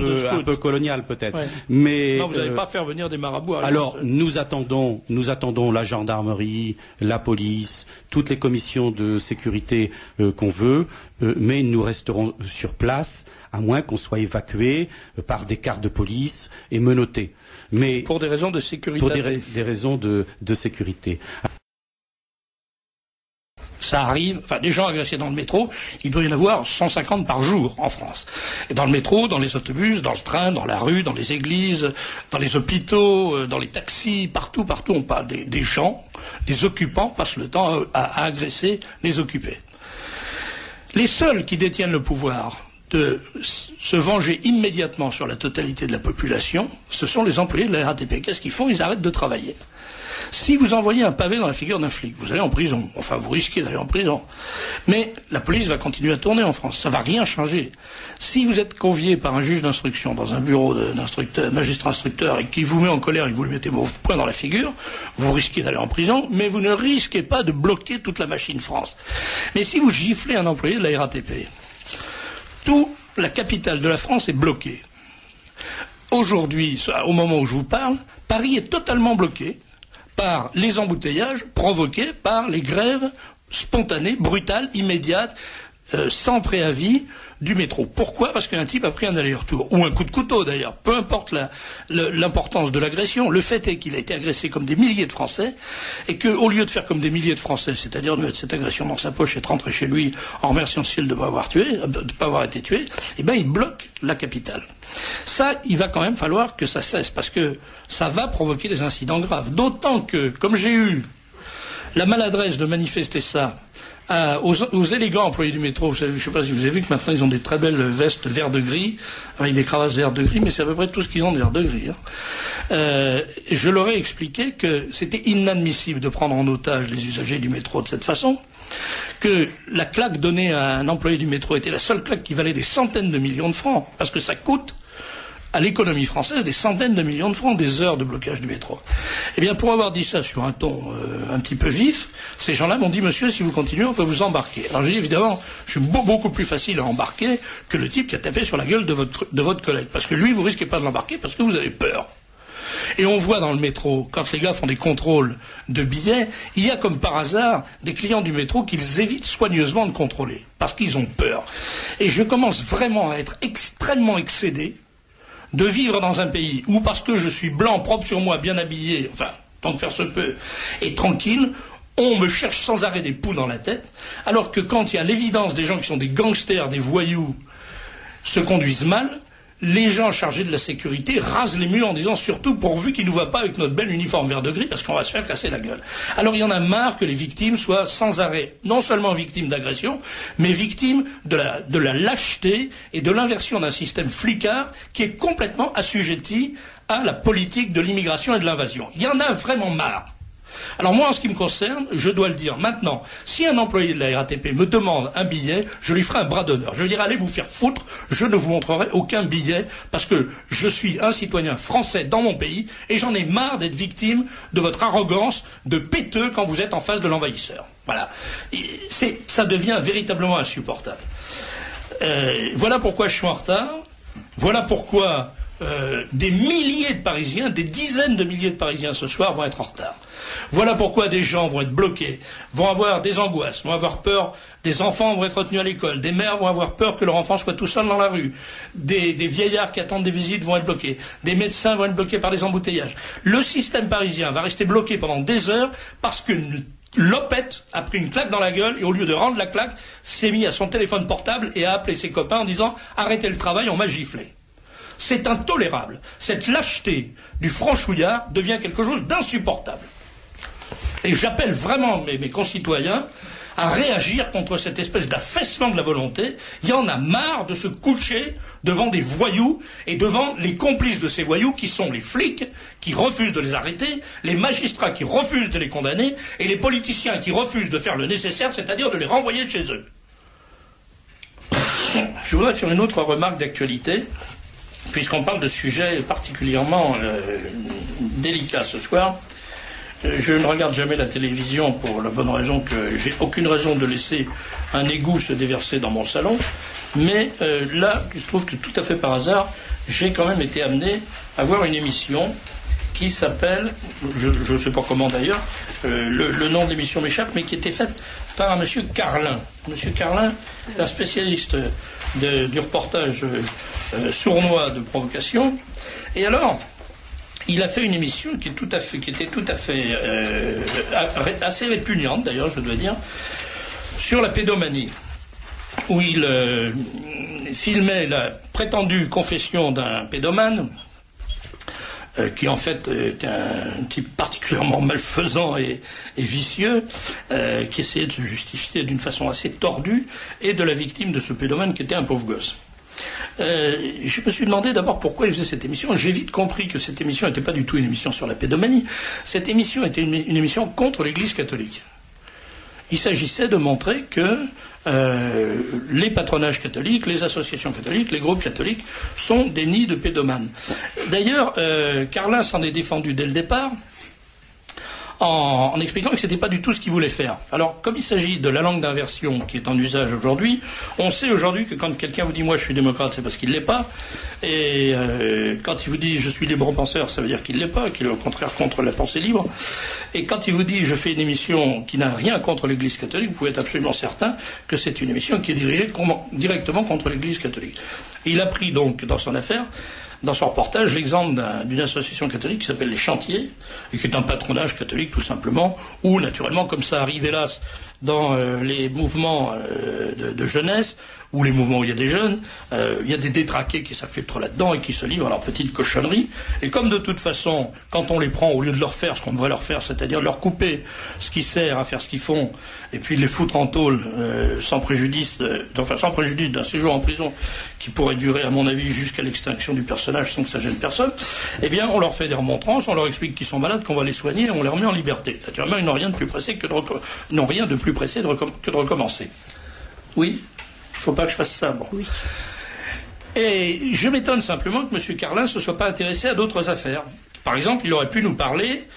peu colonial peut-être. Ouais. Mais non, vous n'allez pas faire venir des marabouts. Alors nous attendons la gendarmerie, la police, toutes les commissions de sécurité qu'on veut, mais nous resterons sur place à moins qu'on soit évacué par des cars de police et menotté. Mais pour des raisons de sécurité. Pour des raisons de sécurité. Ça arrive, des gens agressés dans le métro, il doit y en avoir 150 par jour en France. Et dans le métro, dans les autobus, dans le train, dans la rue, dans les églises, dans les hôpitaux, dans les taxis, partout, on parle des gens, des occupants passent le temps à agresser les occupés. Les seuls qui détiennent le pouvoir de se venger immédiatement sur la totalité de la population, ce sont les employés de la RATP. Qu'est-ce qu'ils font? Ils arrêtent de travailler. Si vous envoyez un pavé dans la figure d'un flic, vous allez en prison. Enfin, vous risquez d'aller en prison. Mais la police va continuer à tourner en France. Ça va rien changer. Si vous êtes convié par un juge d'instruction dans un bureau d'instructeur, magistrat instructeur, et qui vous met en colère et que vous lui mettez vos poings dans la figure, vous risquez d'aller en prison, mais vous ne risquez pas de bloquer toute la machine France. Mais si vous giflez un employé de la RATP, toute la capitale de la France est bloquée. Aujourd'hui, au moment où je vous parle, Paris est totalement bloqué par les embouteillages provoqués par les grèves spontanées, brutales, immédiates, sans préavis du métro. Pourquoi? Parce qu'un type a pris un aller-retour, ou un coup de couteau d'ailleurs, peu importe l'importance de l'agression. Le fait est qu'il a été agressé comme des milliers de Français, et qu'au lieu de faire comme des milliers de Français, c'est-à-dire de mettre cette agression dans sa poche et de rentrer chez lui en remerciant le ciel de ne pas avoir été tué, eh ben il bloque la capitale. Ça, il va quand même falloir que ça cesse, parce que ça va provoquer des incidents graves. D'autant que, comme j'ai eu la maladresse de manifester ça aux élégants employés du métro, je ne sais pas si vous avez vu que maintenant ils ont des très belles vestes vert de gris, avec des cravates vert de gris, mais c'est à peu près tout ce qu'ils ont de vert de gris. Je leur ai expliqué que c'était inadmissible de prendre en otage les usagers du métro de cette façon, que la claque donnée à un employé du métro était la seule claque qui valait des centaines de millions de francs, parce que ça coûte à l'économie française des centaines de millions de francs, des heures de blocage du métro. Eh bien, pour avoir dit ça sur un ton un petit peu vif, ces gens-là m'ont dit, monsieur, si vous continuez, on peut vous embarquer. Alors j'ai dit, évidemment, je suis beaucoup plus facile à embarquer que le type qui a tapé sur la gueule de votre collègue. Parce que lui, vous risquez pas de l'embarquer parce que vous avez peur. Et on voit dans le métro, quand les gars font des contrôles de billets, il y a comme par hasard des clients du métro qu'ils évitent soigneusement de contrôler, parce qu'ils ont peur. Et je commence vraiment à être extrêmement excédé de vivre dans un pays où, parce que je suis blanc, propre sur moi, bien habillé, enfin, tant que faire se peut, et tranquille, on me cherche sans arrêt des poux dans la tête, alors que quand il y a l'évidence des gens qui sont des gangsters, des voyous, se conduisent mal, les gens chargés de la sécurité rasent les murs en disant surtout pourvu qu'ils ne nous voient pas avec notre bel uniforme vert de gris parce qu'on va se faire casser la gueule. Alors il y en a marre que les victimes soient sans arrêt non seulement victimes d'agression, mais victimes de la lâcheté et de l'inversion d'un système flicard qui est complètement assujetti à la politique de l'immigration et de l'invasion. Il y en a vraiment marre. Alors moi, en ce qui me concerne, je dois le dire maintenant, si un employé de la RATP me demande un billet, je lui ferai un bras d'honneur. Je lui dirai, allez vous faire foutre, je ne vous montrerai aucun billet, parce que je suis un citoyen français dans mon pays, et j'en ai marre d'être victime de votre arrogance de péteux quand vous êtes en face de l'envahisseur. Voilà. Ça devient véritablement insupportable. Voilà pourquoi je suis en retard, voilà pourquoi des milliers de Parisiens, des dizaines de milliers de Parisiens ce soir vont être en retard. Voilà pourquoi des gens vont être bloqués, vont avoir des angoisses, vont avoir peur, des enfants vont être retenus à l'école, des mères vont avoir peur que leur enfant soit tout seul dans la rue, des vieillards qui attendent des visites vont être bloqués, des médecins vont être bloqués par les embouteillages. Le système parisien va rester bloqué pendant des heures parce que Lopette a pris une claque dans la gueule et au lieu de rendre la claque, s'est mis à son téléphone portable et a appelé ses copains en disant « Arrêtez le travail, on m'a giflé ». C'est intolérable. Cette lâcheté du franchouillard devient quelque chose d'insupportable. Et j'appelle vraiment mes concitoyens à réagir contre cette espèce d'affaissement de la volonté. Il y en a marre de se coucher devant des voyous et devant les complices de ces voyous qui sont les flics qui refusent de les arrêter, les magistrats qui refusent de les condamner et les politiciens qui refusent de faire le nécessaire, c'est-à-dire de les renvoyer de chez eux. Je voudrais faire une autre remarque d'actualité, puisqu'on parle de sujets particulièrement délicats ce soir. Je ne regarde jamais la télévision pour la bonne raison que j'ai aucune raison de laisser un égout se déverser dans mon salon. Mais là, il se trouve que tout à fait par hasard, j'ai quand même été amené à voir une émission qui s'appelle, je ne sais pas comment d'ailleurs, le nom de l'émission m'échappe, mais qui était faite par un monsieur Carlin. Monsieur Carlin, un spécialiste du reportage sournois de provocation. Et alors, il a fait une émission qui était tout à fait assez répugnante d'ailleurs, je dois dire, sur la pédomanie, où il filmait la prétendue confession d'un pédomane, qui en fait était un type particulièrement malfaisant et vicieux, qui essayait de se justifier d'une façon assez tordue, et de la victime de ce pédomane qui était un pauvre gosse. Je me suis demandé d'abord pourquoi il faisait cette émission. J'ai vite compris que cette émission n'était pas du tout une émission sur la pédomanie. Cette émission était une émission contre l'Église catholique. Il s'agissait de montrer que les patronages catholiques, les associations catholiques, les groupes catholiques sont des nids de pédomanes. D'ailleurs, Carlin s'en est défendu dès le départ en expliquant que ce n'était pas du tout ce qu'il voulait faire. Alors, comme il s'agit de la langue d'inversion qui est en usage aujourd'hui, on sait aujourd'hui que quand quelqu'un vous dit « moi je suis démocrate », c'est parce qu'il ne l'est pas, et quand il vous dit « je suis libre-penseur », ça veut dire qu'il ne l'est pas, qu'il est au contraire contre la pensée libre, et quand il vous dit « je fais une émission qui n'a rien contre l'Église catholique », vous pouvez être absolument certain que c'est une émission qui est dirigée directement contre l'Église catholique. Il a pris donc dans son affaire, dans son reportage, l'exemple d'une association catholique qui s'appelle les Chantiers, et qui est un patronage catholique tout simplement, où naturellement, comme ça arrive hélas dans les mouvements de jeunesse, ou les mouvements où il y a des jeunes, il y a des détraqués qui s'infiltrent là-dedans et qui se livrent à leur petite cochonnerie. Et comme de toute façon, quand on les prend, au lieu de leur faire ce qu'on devrait leur faire, c'est-à-dire leur couper ce qui sert à faire ce qu'ils font, et puis les foutre en taulle sans préjudice d'un séjour en prison qui pourrait durer, à mon avis, jusqu'à l'extinction du personnage sans que ça gêne personne, eh bien, on leur fait des remontrances, on leur explique qu'ils sont malades, qu'on va les soigner, et on les remet en liberté. Naturellement, ils n'ont rien de plus pressé que de recommencer. Oui, il ne faut pas que je fasse ça. Bon. Oui. Et je m'étonne simplement que M. Carlin ne se soit pas intéressé à d'autres affaires. Par exemple, il aurait pu nous parler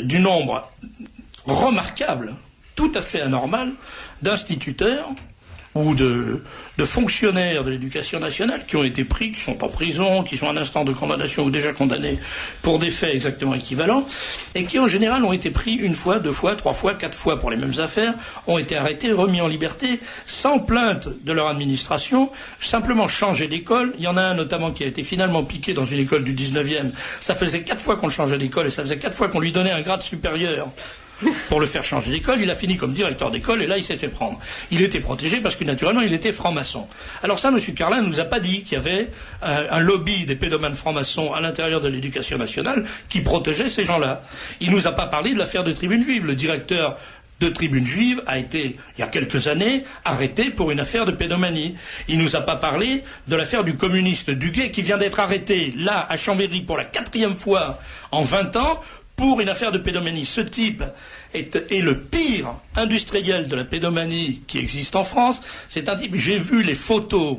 du nombre remarquable, tout à fait anormal, d'instituteurs ou de fonctionnaires de l'éducation nationale qui ont été pris, qui sont en prison, qui sont à un instant de condamnation ou déjà condamnés pour des faits exactement équivalents, et qui en général ont été pris 1 fois, 2 fois, 3 fois, 4 fois pour les mêmes affaires, ont été arrêtés, remis en liberté, sans plainte de leur administration, simplement changé d'école. Il y en a un notamment qui a été finalement piqué dans une école du 19e. Ça faisait 4 fois qu'on le changeait d'école et ça faisait 4 fois qu'on lui donnait un grade supérieur pour le faire changer d'école. Il a fini comme directeur d'école et là il s'est fait prendre. Il était protégé parce que naturellement il était franc-maçon. Alors ça, M. Carlin ne nous a pas dit qu'il y avait un lobby des pédomanes francs-maçons à l'intérieur de l'éducation nationale qui protégeait ces gens-là. Il ne nous a pas parlé de l'affaire de Tribune Juive. Le directeur de Tribune Juive a été, il y a quelques années, arrêté pour une affaire de pédomanie. Il ne nous a pas parlé de l'affaire du communiste Duguay qui vient d'être arrêté, là, à Chambéry, pour la 4e fois en 20 ans, pour une affaire de pédomanie. Ce type est le pire industriel de la pédomanie qui existe en France. C'est un type, j'ai vu les photos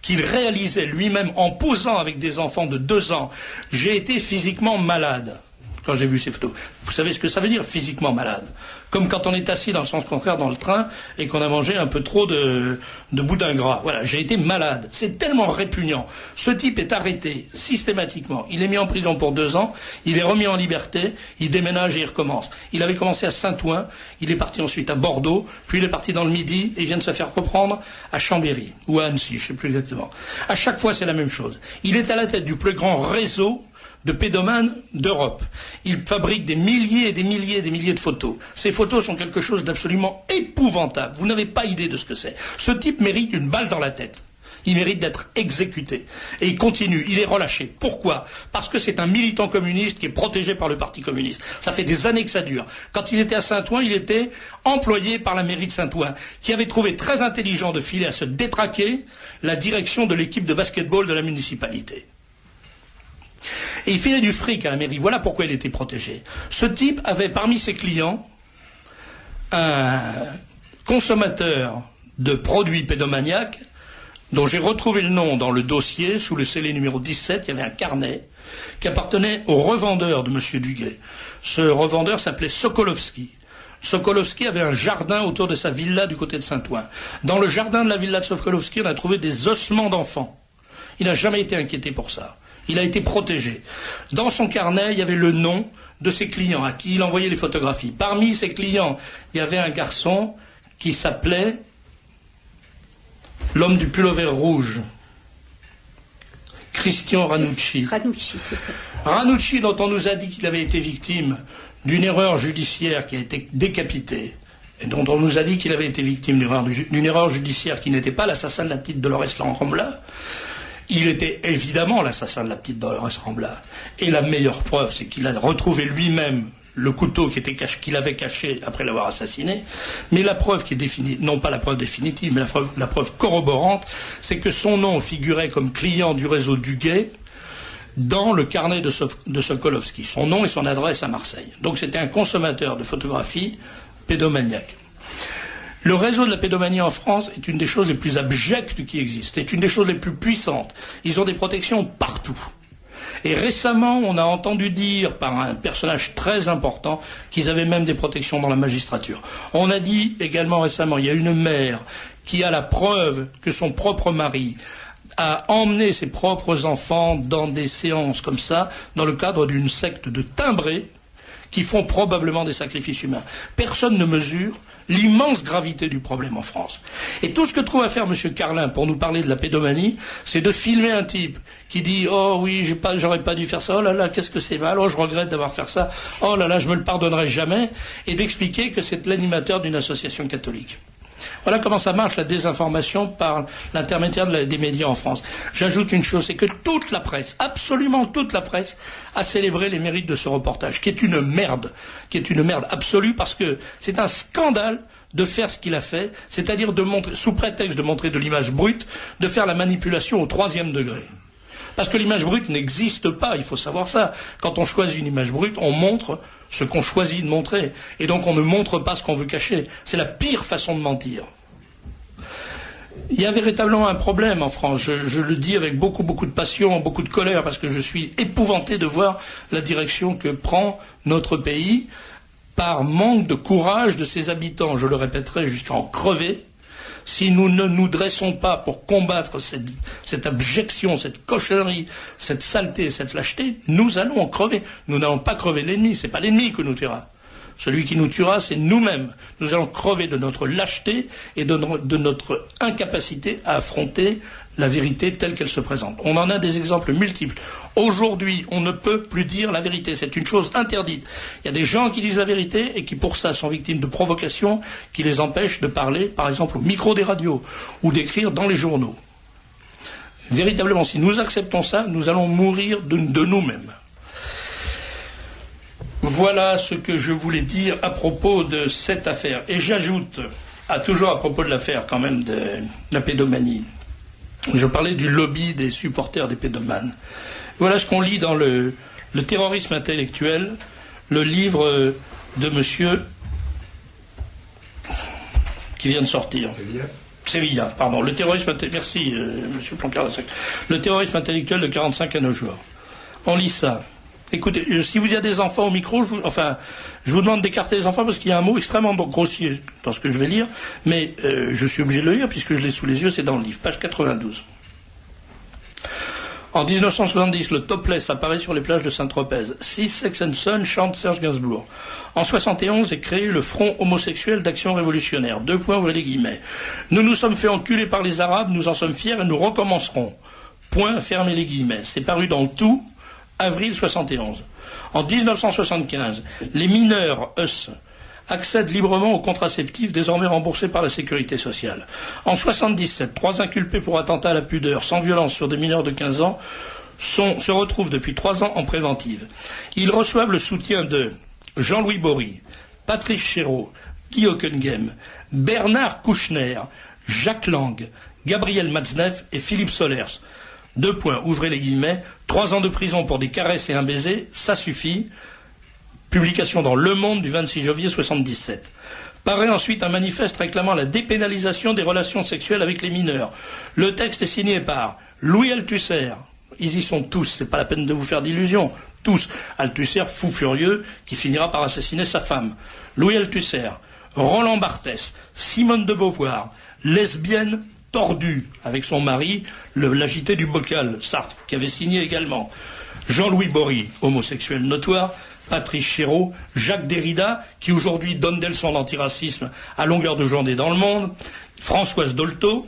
qu'il réalisait lui-même en posant avec des enfants de 2 ans. J'ai été physiquement malade quand j'ai vu ces photos. Vous savez ce que ça veut dire, physiquement malade? Comme quand on est assis dans le sens contraire dans le train et qu'on a mangé un peu trop de boudin gras. Voilà, j'ai été malade. C'est tellement répugnant. Ce type est arrêté systématiquement. Il est mis en prison pour 2 ans. Il est remis en liberté. Il déménage et il recommence. Il avait commencé à Saint-Ouen. Il est parti ensuite à Bordeaux. Puis il est parti dans le Midi et il vient de se faire reprendre à Chambéry ou à Annecy, je ne sais plus exactement. À chaque fois, c'est la même chose. Il est à la tête du plus grand réseau de pédomanes d'Europe. Il fabrique des milliers et des milliers et des milliers de photos. Ces photos sont quelque chose d'absolument épouvantable. Vous n'avez pas idée de ce que c'est. Ce type mérite une balle dans la tête. Il mérite d'être exécuté. Et il continue, il est relâché. Pourquoi? Parce que c'est un militant communiste qui est protégé par le Parti communiste. Ça fait des années que ça dure. Quand il était à Saint-Ouen, il était employé par la mairie de Saint-Ouen, qui avait trouvé très intelligent de filer à se détraquer la direction de l'équipe de basketball de la municipalité. Et il filait du fric à la mairie. Voilà pourquoi il était protégé. Ce type avait parmi ses clients un consommateur de produits pédomaniaques dont j'ai retrouvé le nom dans le dossier, sous le scellé numéro 17, il y avait un carnet qui appartenait au revendeur de M. Duguay. Ce revendeur s'appelait Sokolovski. Sokolovski avait un jardin autour de sa villa du côté de Saint-Ouen. Dans le jardin de la villa de Sokolovski, on a trouvé des ossements d'enfants. Il n'a jamais été inquiété pour ça. Il a été protégé. Dans son carnet, il y avait le nom de ses clients à qui il envoyait les photographies. Parmi ses clients, il y avait un garçon qui s'appelait l'homme du pullover rouge, Christian Ranucci. Ranucci, c'est ça. Ranucci, dont on nous a dit qu'il avait été victime d'une erreur judiciaire qui a été décapité, et dont on nous a dit qu'il avait été victime d'une erreur judiciaire qui n'était pas l'assassin de la petite Dolores Rambla. Il était évidemment l'assassin de la petite Dolores Rambla. Et la meilleure preuve, c'est qu'il a retrouvé lui-même le couteau qu'il avait caché après l'avoir assassiné. Mais la preuve qui est définitive, non pas la preuve définitive, mais la preuve corroborante, c'est que son nom figurait comme client du réseau Duguay dans le carnet de Sokolovski. Son nom et son adresse à Marseille. Donc c'était un consommateur de photographies pédomaniaque. Le réseau de la pédomanie en France est une des choses les plus abjectes qui existent, c'est une des choses les plus puissantes. Ils ont des protections partout. Et récemment, on a entendu dire par un personnage très important qu'ils avaient même des protections dans la magistrature. On a dit également récemment, il y a une mère qui a la preuve que son propre mari a emmené ses propres enfants dans des séances comme ça, dans le cadre d'une secte de timbrés qui font probablement des sacrifices humains. Personne ne mesure l'immense gravité du problème en France. Et tout ce que trouve à faire M. Carlin pour nous parler de la pédomanie, c'est de filmer un type qui dit « Oh oui, j'aurais pas dû faire ça, oh là là, qu'est-ce que c'est mal, oh je regrette d'avoir fait ça, oh là là, je me le pardonnerai jamais », et d'expliquer que c'est l'animateur d'une association catholique. Voilà comment ça marche, la désinformation par l'intermédiaire des médias en France. J'ajoute une chose, c'est que toute la presse, absolument toute la presse, a célébré les mérites de ce reportage, qui est une merde absolue, parce que c'est un scandale de faire ce qu'il a fait, c'est-à-dire de montrer, sous prétexte de montrer de l'image brute, de faire la manipulation au 3e degré. Parce que l'image brute n'existe pas, il faut savoir ça. Quand on choisit une image brute, on montre ce qu'on choisit de montrer. Et donc on ne montre pas ce qu'on veut cacher. C'est la pire façon de mentir. Il y a véritablement un problème en France. Je le dis avec beaucoup de passion, beaucoup de colère, parce que je suis épouvanté de voir la direction que prend notre pays par manque de courage de ses habitants. Je le répéterai jusqu'à en crever. Si nous ne nous dressons pas pour combattre cette abjection, cette cochonnerie, cette saleté, cette lâcheté, nous allons en crever. Nous n'allons pas crever l'ennemi, c'est pas l'ennemi qui nous tuera. Celui qui nous tuera, c'est nous-mêmes. Nous allons crever de notre lâcheté et de notre incapacité à affronter la vérité telle qu'elle se présente. On en a des exemples multiples. Aujourd'hui, on ne peut plus dire la vérité. C'est une chose interdite. Il y a des gens qui disent la vérité et qui, pour ça, sont victimes de provocations qui les empêchent de parler, par exemple, au micro des radios ou d'écrire dans les journaux. Véritablement, si nous acceptons ça, nous allons mourir de nous-mêmes. Voilà ce que je voulais dire à propos de cette affaire. Et j'ajoute, toujours à propos de l'affaire quand même de la pédomanie, je parlais du lobby des supporters des pédomanes. Voilà ce qu'on lit dans le terrorisme intellectuel, le livre de monsieur qui vient de sortir. Sévilla, pardon. Le terrorisme merci monsieur Plancard. Le terrorisme intellectuel de 45 à nos jours. On lit ça. Écoutez, si vous y a des enfants au micro, je vous demande d'écarter les enfants parce qu'il y a un mot extrêmement grossier dans ce que je vais lire, mais je suis obligé de le lire puisque je l'ai sous les yeux, c'est dans le livre, page 92. En 1970, le topless apparaît sur les plages de Saint-Tropez. Six Sex and Son chante Serge Gainsbourg. En 71 est créé le Front homosexuel d'action révolutionnaire. Ouvrez les guillemets. Nous nous sommes fait enculer par les Arabes, nous en sommes fiers et nous recommencerons. Fermez les guillemets. C'est paru dans le Tout, avril 71. En 1975, les mineurs US accèdent librement aux contraceptifs désormais remboursés par la sécurité sociale. En 1977, 3 inculpés pour attentat à la pudeur sans violence sur des mineurs de 15 ans se retrouvent depuis 3 ans en préventive. Ils reçoivent le soutien de Jean-Louis Bory, Patrice Chéreau, Guy Hockenheim, Bernard Kouchner, Jacques Lang, Gabriel Matzneff et Philippe Solers. Ouvrez les guillemets, 3 ans de prison pour des caresses et un baiser, ça suffit. Publication dans Le Monde du 26 janvier 1977. Paraît ensuite un manifeste réclamant la dépénalisation des relations sexuelles avec les mineurs. Le texte est signé par Louis Althusser. Ils y sont tous, c'est pas la peine de vous faire d'illusions. Tous. Althusser, fou furieux, qui finira par assassiner sa femme. Louis Althusser, Roland Barthès, Simone de Beauvoir, lesbienne tordue avec son mari, l'agité du bocal, Sartre, qui avait signé également. Jean-Louis Bory, homosexuel notoire, Patrice Chéreau, Jacques Derrida, qui aujourd'hui donne des leçons d'antiracisme à longueur de journée dans le monde, Françoise Dolto,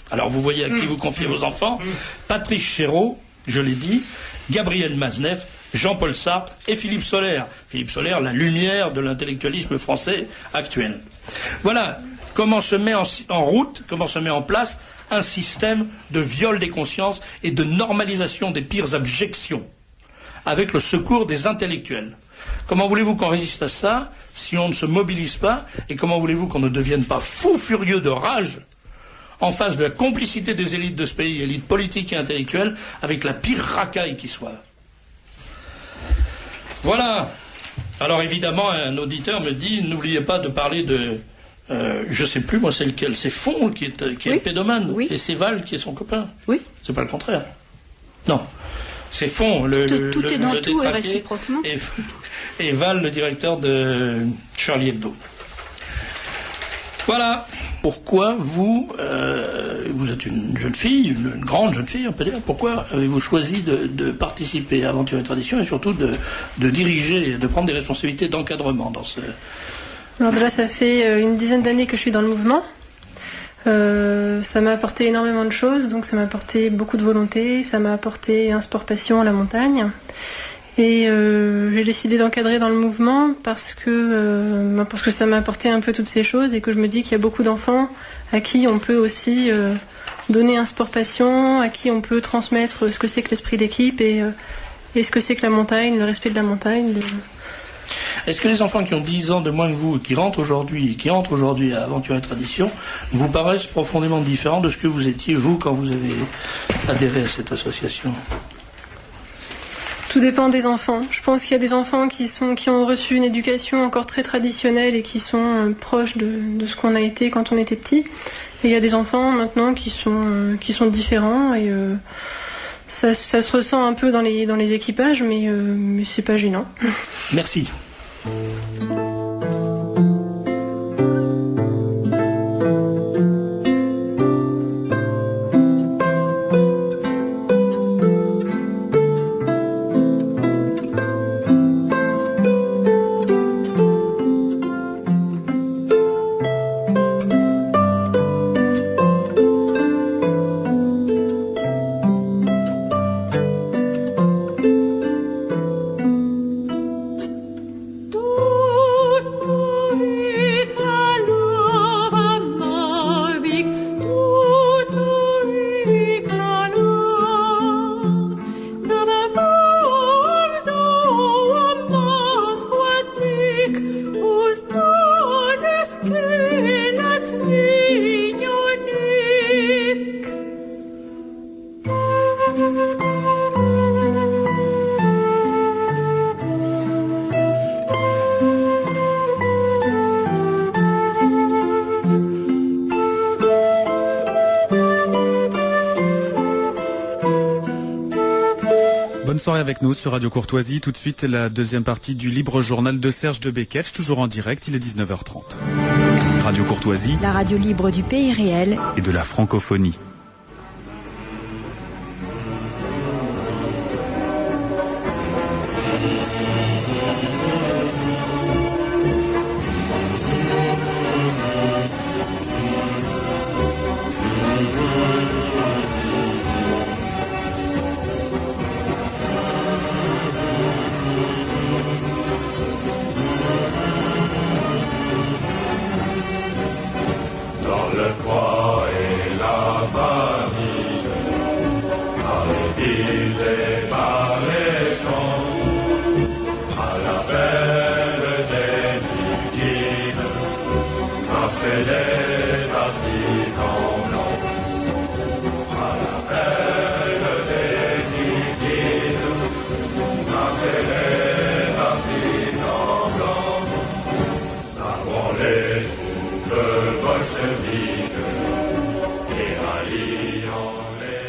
alors vous voyez à qui vous confiez vos enfants, Patrice Chéreau, je l'ai dit, Gabriel Matzneff, Jean-Paul Sartre et Philippe Solers. Philippe Solers, la lumière de l'intellectualisme français actuel. Voilà comment se met en route, comment se met en place un système de viol des consciences et de normalisation des pires abjections, avec le secours des intellectuels. Comment voulez-vous qu'on résiste à ça si on ne se mobilise pas, et comment voulez-vous qu'on ne devienne pas fou furieux de rage en face de la complicité des élites de ce pays, élites politiques et intellectuelles, avec la pire racaille qui soit. Voilà. Alors évidemment, un auditeur me dit, n'oubliez pas de parler de... je sais plus, moi, c'est lequel. C'est Fon qui est pédomane, oui. Et c'est Val qui est son copain. Oui. C'est pas le contraire. Non. C'est Fon, tout est dans le tout et réciproquement. Et Val, le directeur de Charlie Hebdo. Voilà. Pourquoi vous êtes une jeune fille, une grande jeune fille, on peut dire, pourquoi avez-vous choisi de participer à Aventure et Tradition et surtout de diriger, de prendre des responsabilités d'encadrement dans ce... Alors déjà, ça fait une dizaine d'années que je suis dans le mouvement. Ça m'a apporté énormément de choses, donc ça m'a apporté beaucoup de volonté, ça m'a apporté un sport passion à la montagne. Et j'ai décidé d'encadrer dans le mouvement parce que ça m'a apporté un peu toutes ces choses et que je me dis qu'il y a beaucoup d'enfants à qui on peut aussi donner un sport passion, à qui on peut transmettre ce que c'est que l'esprit d'équipe et ce que c'est que la montagne, le respect de la montagne, Est-ce que les enfants qui ont 10 ans de moins que vous, qui entrent aujourd'hui à Aventure et Tradition, vous paraissent profondément différents de ce que vous étiez, vous, quand vous avez adhéré à cette association ? Tout dépend des enfants. Je pense qu'il y a des enfants qui ont reçu une éducation encore très traditionnelle et qui sont proches de ce qu'on a été quand on était petit. Et il y a des enfants maintenant qui sont différents et ça se ressent un peu dans les équipages, mais c'est pas gênant. Merci. Avec nous sur Radio Courtoisie. Tout de suite, la deuxième partie du libre journal de Serge de Beketch, toujours en direct, il est 19h30. Radio Courtoisie, la radio libre du pays réel et de la francophonie.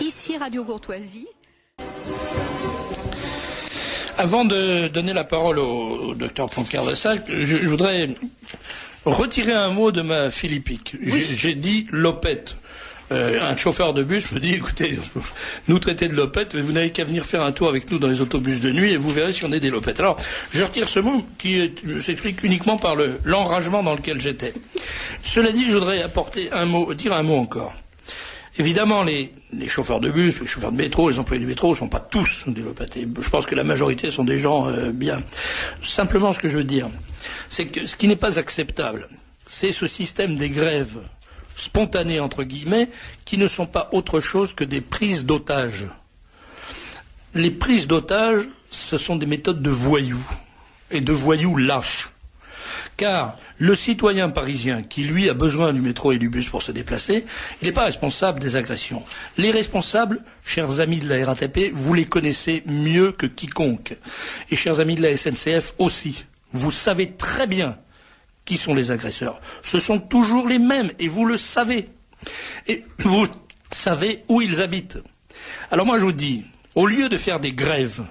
Ici Radio Courtoisie. Avant de donner la parole au docteur Pancard de Salle, je voudrais retirer un mot de ma philippique. Oui. J'ai dit lopette. Un chauffeur de bus me dit, écoutez, nous traiter de lopette, mais vous n'avez qu'à venir faire un tour avec nous dans les autobus de nuit et vous verrez si on est des lopettes. Alors, je retire ce mot qui s'explique uniquement par l'enragement dans lequel j'étais. Cela dit, je voudrais dire un mot encore. Évidemment, les chauffeurs de bus, les chauffeurs de métro, les employés du métro ne sont pas tous des lopettes. Et je pense que la majorité sont des gens bien. Simplement, ce que je veux dire, c'est que ce qui n'est pas acceptable, c'est ce système des grèves spontanées, entre guillemets, qui ne sont pas autre chose que des prises d'otages. Les prises d'otages, ce sont des méthodes de voyous, et de voyous lâches. Car le citoyen parisien qui, lui, a besoin du métro et du bus pour se déplacer, il n'est pas responsable des agressions. Les responsables, chers amis de la RATP, vous les connaissez mieux que quiconque. Et chers amis de la SNCF aussi. Vous savez très bien qui sont les agresseurs. Ce sont toujours les mêmes, et vous le savez. Et vous savez où ils habitent. Alors moi je vous dis, au lieu de faire des grèves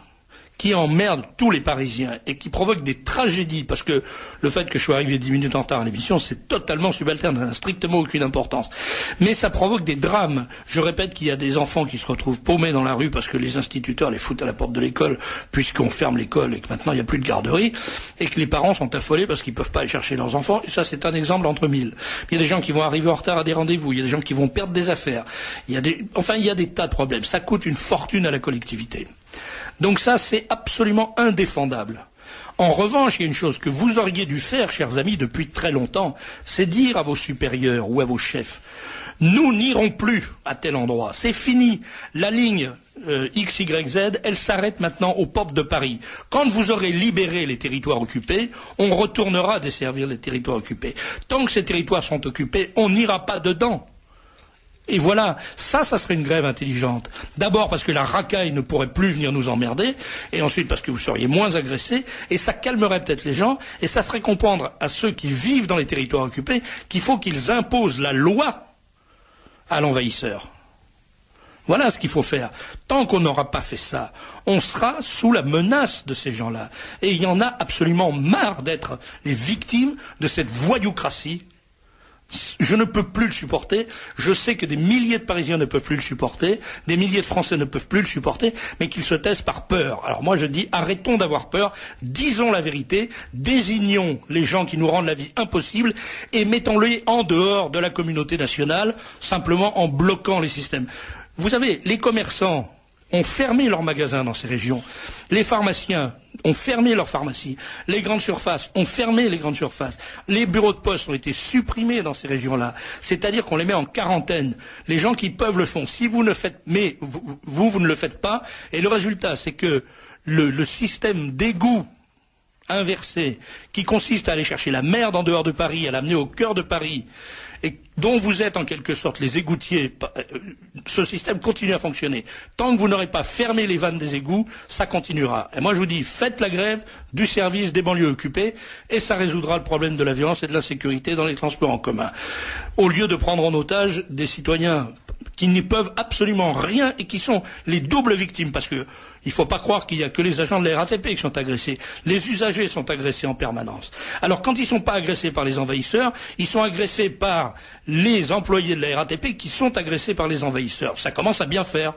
qui emmerdent tous les Parisiens et qui provoquent des tragédies, parce que le fait que je sois arrivé 10 minutes en retard à l'émission, c'est totalement subalterne, ça n'a strictement aucune importance. Mais ça provoque des drames. Je répète qu'il y a des enfants qui se retrouvent paumés dans la rue parce que les instituteurs les foutent à la porte de l'école, puisqu'on ferme l'école et que maintenant il n'y a plus de garderie, et que les parents sont affolés parce qu'ils ne peuvent pas aller chercher leurs enfants. Et ça, c'est un exemple entre mille. Il y a des gens qui vont arriver en retard à des rendez-vous, il y a des gens qui vont perdre des affaires, il y a des tas de problèmes. Ça coûte une fortune à la collectivité. Donc ça, c'est absolument indéfendable. En revanche, il y a une chose que vous auriez dû faire, chers amis, depuis très longtemps, c'est dire à vos supérieurs ou à vos chefs, nous n'irons plus à tel endroit, c'est fini, la ligne XYZ, elle s'arrête maintenant aux portes de Paris. Quand vous aurez libéré les territoires occupés, on retournera desservir les territoires occupés. Tant que ces territoires sont occupés, on n'ira pas dedans. Et voilà, ça serait une grève intelligente. D'abord parce que la racaille ne pourrait plus venir nous emmerder, et ensuite parce que vous seriez moins agressés, et ça calmerait peut-être les gens, et ça ferait comprendre à ceux qui vivent dans les territoires occupés qu'il faut qu'ils imposent la loi à l'envahisseur. Voilà ce qu'il faut faire. Tant qu'on n'aura pas fait ça, on sera sous la menace de ces gens-là. Et il y en a absolument marre d'être les victimes de cette voyoucratie. Je ne peux plus le supporter. Je sais que des milliers de Parisiens ne peuvent plus le supporter, des milliers de Français ne peuvent plus le supporter, mais qu'ils se taisent par peur. Alors moi je dis, arrêtons d'avoir peur, disons la vérité, désignons les gens qui nous rendent la vie impossible et mettons-les en dehors de la communauté nationale, simplement en bloquant les systèmes. Vous savez, les commerçants ont fermé leurs magasins dans ces régions. Les pharmaciens ont fermé leurs pharmacies. Les grandes surfaces ont fermé les grandes surfaces. Les bureaux de poste ont été supprimés dans ces régions-là. C'est-à-dire qu'on les met en quarantaine. Les gens qui peuvent le font. Si vous ne faites, mais vous ne le faites pas. Et le résultat, c'est que le système d'égout inversé, qui consiste à aller chercher la merde en dehors de Paris, à l'amener au cœur de Paris, et dont vous êtes en quelque sorte les égoutiers, ce système continue à fonctionner. Tant que vous n'aurez pas fermé les vannes des égouts, ça continuera. Et moi je vous dis, faites la grève du service des banlieues occupées, et ça résoudra le problème de la violence et de l'insécurité dans les transports en commun. Au lieu de prendre en otage des citoyens qui n'y peuvent absolument rien et qui sont les doubles victimes, parce que il ne faut pas croire qu'il n'y a que les agents de la RATP qui sont agressés. Les usagers sont agressés en permanence. Alors quand ils ne sont pas agressés par les envahisseurs, ils sont agressés par les employés de la RATP qui sont agressés par les envahisseurs. Ça commence à bien faire.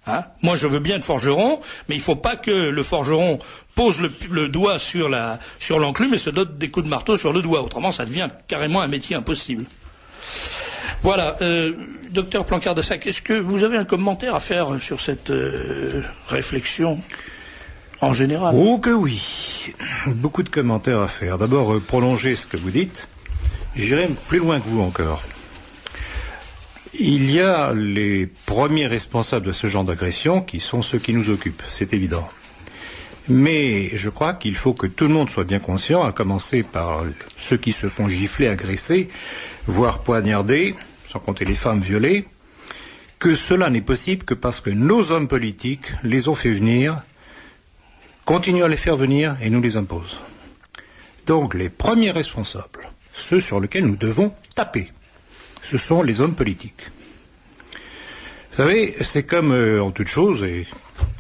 Hein? Moi je veux bien être forgeron, mais il ne faut pas que le forgeron pose le doigt sur l'enclume et se donne des coups de marteau sur le doigt. Autrement ça devient carrément un métier impossible. Voilà, docteur Plancard-Dessac, est-ce que vous avez un commentaire à faire sur cette réflexion en général? Oh que oui, beaucoup de commentaires à faire. D'abord, prolonger ce que vous dites, j'irai plus loin que vous encore. Il y a les premiers responsables de ce genre d'agression qui sont ceux qui nous occupent, c'est évident. Mais je crois qu'il faut que tout le monde soit bien conscient, à commencer par ceux qui se font gifler, agresser, voire poignarder, sans compter les femmes violées, que cela n'est possible que parce que nos hommes politiques les ont fait venir, continuent à les faire venir et nous les imposent. Donc les premiers responsables, ceux sur lesquels nous devons taper, ce sont les hommes politiques. Vous savez, c'est comme en toute chose, et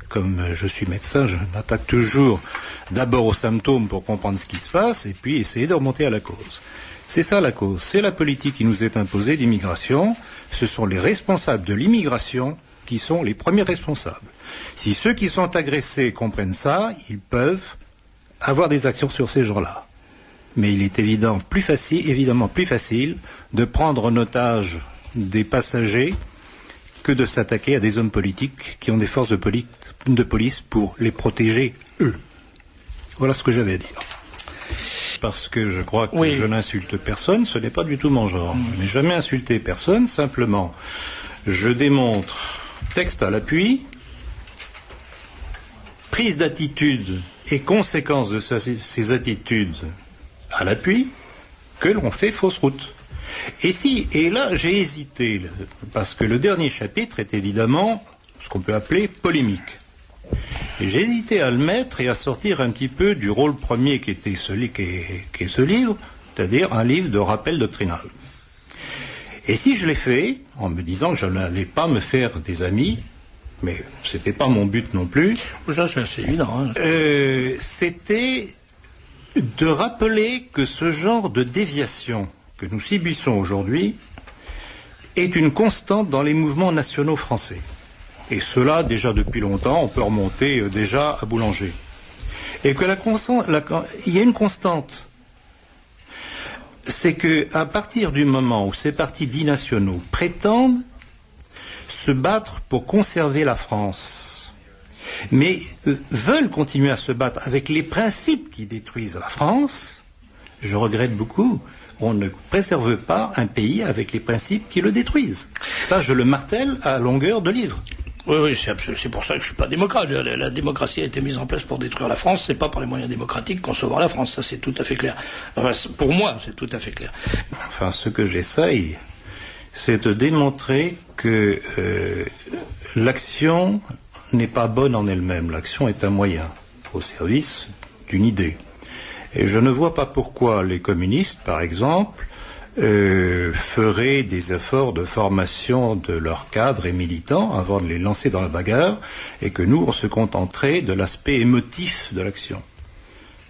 comme je suis médecin, je m'attaque toujours d'abord aux symptômes pour comprendre ce qui se passe et puis essayer de remonter à la cause. C'est ça la cause, c'est la politique qui nous est imposée d'immigration, ce sont les responsables de l'immigration qui sont les premiers responsables. Si ceux qui sont agressés comprennent ça, ils peuvent avoir des actions sur ces gens-là. Mais il est évidemment plus facile de prendre en otage des passagers que de s'attaquer à des hommes politiques qui ont des forces de police pour les protéger, eux. Voilà ce que j'avais à dire. Parce que je crois que je n'insulte personne, ce n'est pas du tout mon genre. Je n'ai jamais insulté personne, simplement je démontre, texte à l'appui, prise d'attitude et conséquences de ces attitudes à l'appui, que l'on fait fausse route. Et là j'ai hésité, parce que le dernier chapitre est évidemment ce qu'on peut appeler polémique. Et j'ai hésité à le mettre et à sortir un petit peu du rôle premier qui est ce livre, c'est-à-dire un livre de rappel doctrinal. Et si je l'ai fait, en me disant que je n'allais pas me faire des amis, mais c'était pas mon but non plus, ça c'est assez évident, hein. C'était de rappeler que ce genre de déviation que nous subissons aujourd'hui est une constante dans les mouvements nationaux français. Et cela, déjà depuis longtemps, on peut remonter déjà à Boulanger. Et que il y a une constante. C'est qu'à partir du moment où ces partis dits nationaux prétendent se battre pour conserver la France, mais veulent continuer à se battre avec les principes qui détruisent la France, je regrette beaucoup. On ne préserve pas un pays avec les principes qui le détruisent. Ça, je le martèle à longueur de livre. Oui, c'est pour ça que je suis pas démocrate. La démocratie a été mise en place pour détruire la France, c'est pas par les moyens démocratiques qu'on sauvera la France, ça c'est tout à fait clair. Enfin, pour moi, c'est tout à fait clair. Enfin, ce que j'essaye, c'est de démontrer que l'action n'est pas bonne en elle-même. L'action est un moyen au service d'une idée. Et je ne vois pas pourquoi les communistes, par exemple, feraient des efforts de formation de leurs cadres et militants avant de les lancer dans la bagarre, et que nous, on se contenterait de l'aspect émotif de l'action.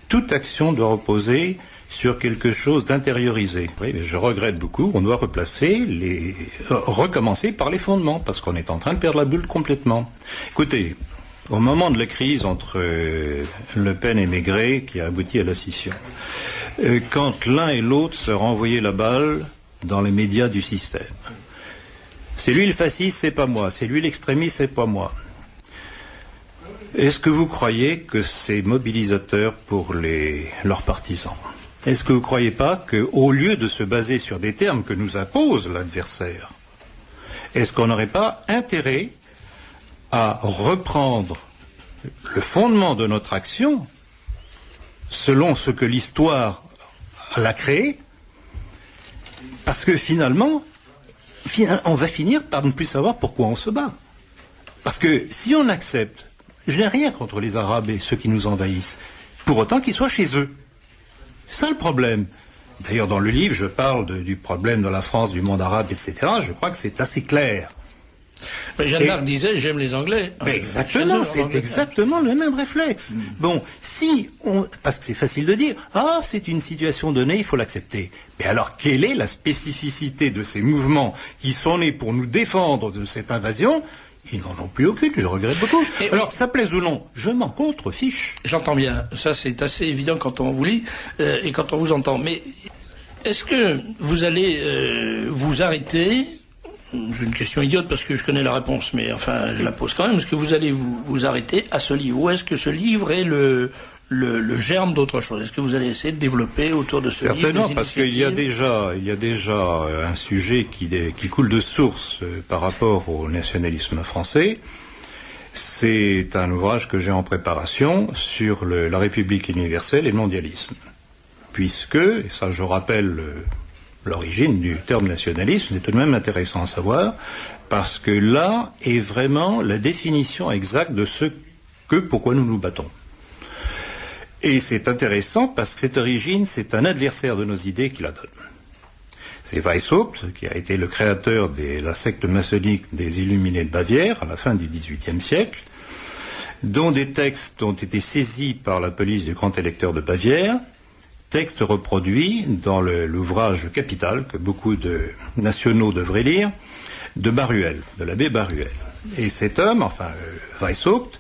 Toute action doit reposer sur quelque chose d'intériorisé. Oui, mais je regrette beaucoup, on doit recommencer par les fondements, parce qu'on est en train de perdre la bulle complètement. Écoutez, au moment de la crise entre Le Pen et Maigret, qui a abouti à la scission, quand l'un et l'autre se renvoyaient la balle dans les médias du système, c'est lui le fasciste, c'est pas moi, c'est lui l'extrémiste, c'est pas moi. Est-ce que vous croyez que c'est mobilisateur pour leurs partisans? Est-ce que vous ne croyez pas qu'au lieu de se baser sur des termes que nous impose l'adversaire, est-ce qu'on n'aurait pas intérêt à reprendre le fondement de notre action selon ce que l'histoire l'a créé, parce que finalement, on va finir par ne plus savoir pourquoi on se bat. Parce que si on accepte, je n'ai rien contre les Arabes et ceux qui nous envahissent, pour autant qu'ils soient chez eux. C'est ça le problème. D'ailleurs, dans le livre, je parle du problème de la France, du monde arabe, etc. Je crois que c'est assez clair. Mais Jeanne d'Arc disait, j'aime les Anglais. Exactement, c'est exactement le même réflexe. Bon, parce que c'est facile de dire, c'est une situation donnée, il faut l'accepter. Mais alors, quelle est la spécificité de ces mouvements qui sont nés pour nous défendre de cette invasion? Ils n'en ont plus aucune, je regrette beaucoup. Alors, ça plaise ou non, je m'en contrefiche. J'entends bien, ça c'est assez évident quand on vous lit et quand on vous entend. Mais est-ce que vous allez vous arrêter? J'ai une question idiote parce que je connais la réponse, mais enfin, je la pose quand même. Est-ce que vous allez vous arrêter à ce livre? Ou est-ce que ce livre est le germe d'autre chose? Est-ce que vous allez essayer de développer autour de ce livre? Certainement, parce qu'il y a déjà un sujet qui coule de source par rapport au nationalisme français. C'est un ouvrage que j'ai en préparation sur la République universelle et le mondialisme. Puisque, et ça je rappelle l'origine du terme nationalisme, c'est tout de même intéressant à savoir, parce que là est vraiment la définition exacte de pourquoi nous nous battons. Et c'est intéressant parce que cette origine, c'est un adversaire de nos idées qui la donne. C'est Weishaupt, qui a été le créateur de la secte maçonnique des Illuminés de Bavière à la fin du XVIIIe siècle, dont des textes ont été saisis par la police du grand électeur de Bavière, texte reproduit dans l'ouvrage capital que beaucoup de nationaux devraient lire, de Baruel, de l'abbé Baruel. Et cet homme, Weishaupt,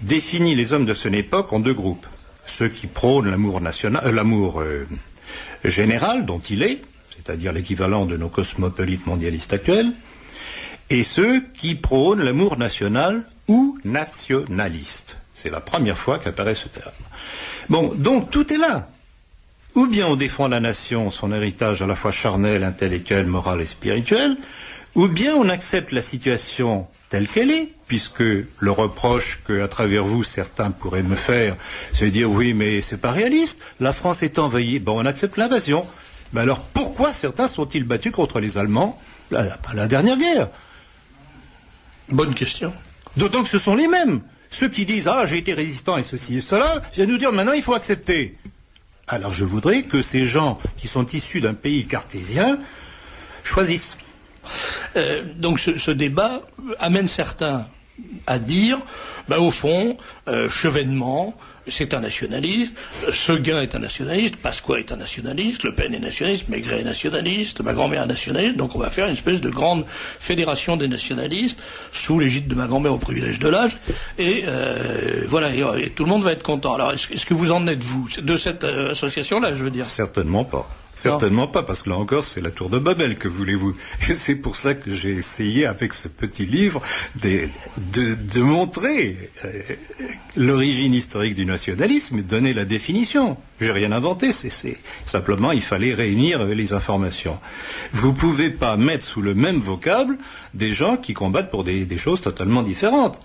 définit les hommes de son époque en deux groupes. Ceux qui prônent l'amour général dont il est, c'est-à-dire l'équivalent de nos cosmopolites mondialistes actuels, et ceux qui prônent l'amour national ou nationaliste. C'est la première fois qu'apparaît ce terme. Bon, donc tout est là. Ou bien on défend la nation, son héritage à la fois charnel, intellectuel, moral et spirituel, ou bien on accepte la situation telle qu'elle est, puisque le reproche qu'à travers vous certains pourraient me faire, c'est de dire oui mais c'est pas réaliste, la France est envahie, on accepte l'invasion. Mais alors pourquoi certains sont-ils battus contre les Allemands la dernière guerre? Bonne question. D'autant que ce sont les mêmes. Ceux qui disent j'ai été résistant et ceci et cela, viennent nous dire maintenant il faut accepter. Alors je voudrais que ces gens qui sont issus d'un pays cartésien choisissent. Donc ce débat amène certains à dire, au fond, Chevènement, c'est un nationaliste, Seguin est un nationaliste, Pasqua est un nationaliste, Le Pen est nationaliste, Maigret est nationaliste, ma grand-mère est nationaliste, donc on va faire une espèce de grande fédération des nationalistes, sous l'égide de ma grand-mère au privilège de l'âge, et tout le monde va être content. Alors est-ce que vous en êtes, vous, de cette association-là, je veux dire? Certainement pas. Certainement pas, parce que là encore, c'est la tour de Babel, que voulez-vous. Et c'est pour ça que j'ai essayé, avec ce petit livre, de montrer l'origine historique du nationalisme et de donner la définition. J'ai rien inventé, c'est simplement, il fallait réunir les informations. Vous pouvez pas mettre sous le même vocable des gens qui combattent pour des choses totalement différentes.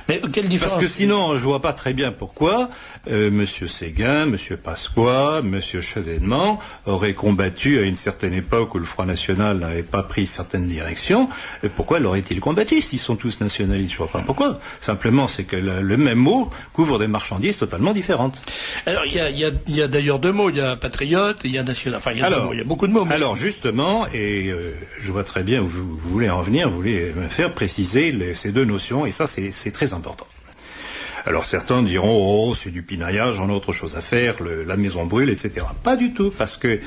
Mais quelle différence? Parce que sinon, je vois pas très bien pourquoi Monsieur Séguin, Monsieur Pasqua, Monsieur Chevènement auraient combattu à une certaine époque où le Front National n'avait pas pris certaines directions. Et pourquoi l'auraient-ils combattu s'ils sont tous nationalistes? Je vois pas pourquoi. Simplement, c'est que le même mot couvre des marchandises totalement différentes. Alors, il y a d'ailleurs deux mots. Il y a patriote et il y a national. Enfin, il y a beaucoup de mots. Mais... Alors, justement, et je vois très bien où vous voulez en venir, vous voulez me faire préciser ces deux notions, et ça, c'est très important. Alors certains diront, oh, c'est du pinaillage, on a autre chose à faire, la maison brûle, etc. Pas du tout, parce que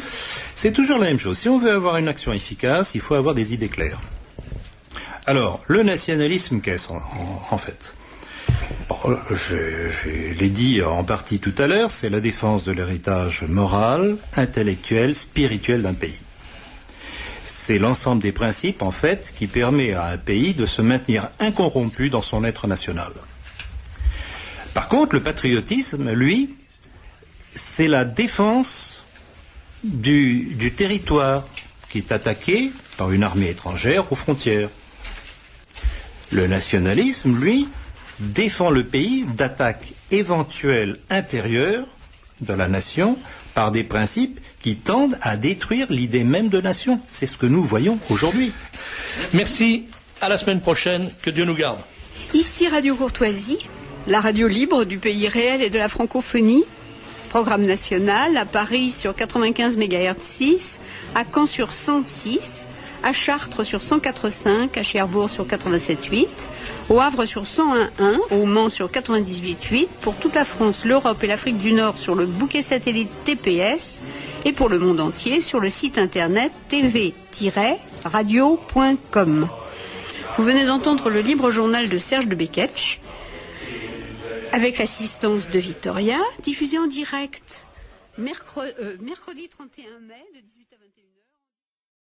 c'est toujours la même chose. Si on veut avoir une action efficace, il faut avoir des idées claires. Alors, le nationalisme, qu'est-ce en fait? Je l'ai dit en partie tout à l'heure, c'est la défense de l'héritage moral, intellectuel, spirituel d'un pays. C'est l'ensemble des principes, en fait, qui permet à un pays de se maintenir incorrompu dans son être national. Par contre, le patriotisme, lui, c'est la défense du territoire qui est attaqué par une armée étrangère aux frontières. Le nationalisme, lui, défend le pays d'attaques éventuelles intérieures de la nation par des principes qui tendent à détruire l'idée même de nation. C'est ce que nous voyons aujourd'hui. Merci, à la semaine prochaine, que Dieu nous garde. Ici Radio Courtoisie, la radio libre du pays réel et de la francophonie. Programme national à Paris sur 95 MHz 6, à Caen sur 106, à Chartres sur 104.5, à Cherbourg sur 87.8, au Havre sur 101.1, au Mans sur 98.8, pour toute la France, l'Europe et l'Afrique du Nord sur le bouquet satellite TPS, et pour le monde entier sur le site internet tv-radio.com. Vous venez d'entendre le libre journal de Serge de Beketch, avec l'assistance de Victoria, diffusé en direct mercredi 31 mai de 18 à 21h.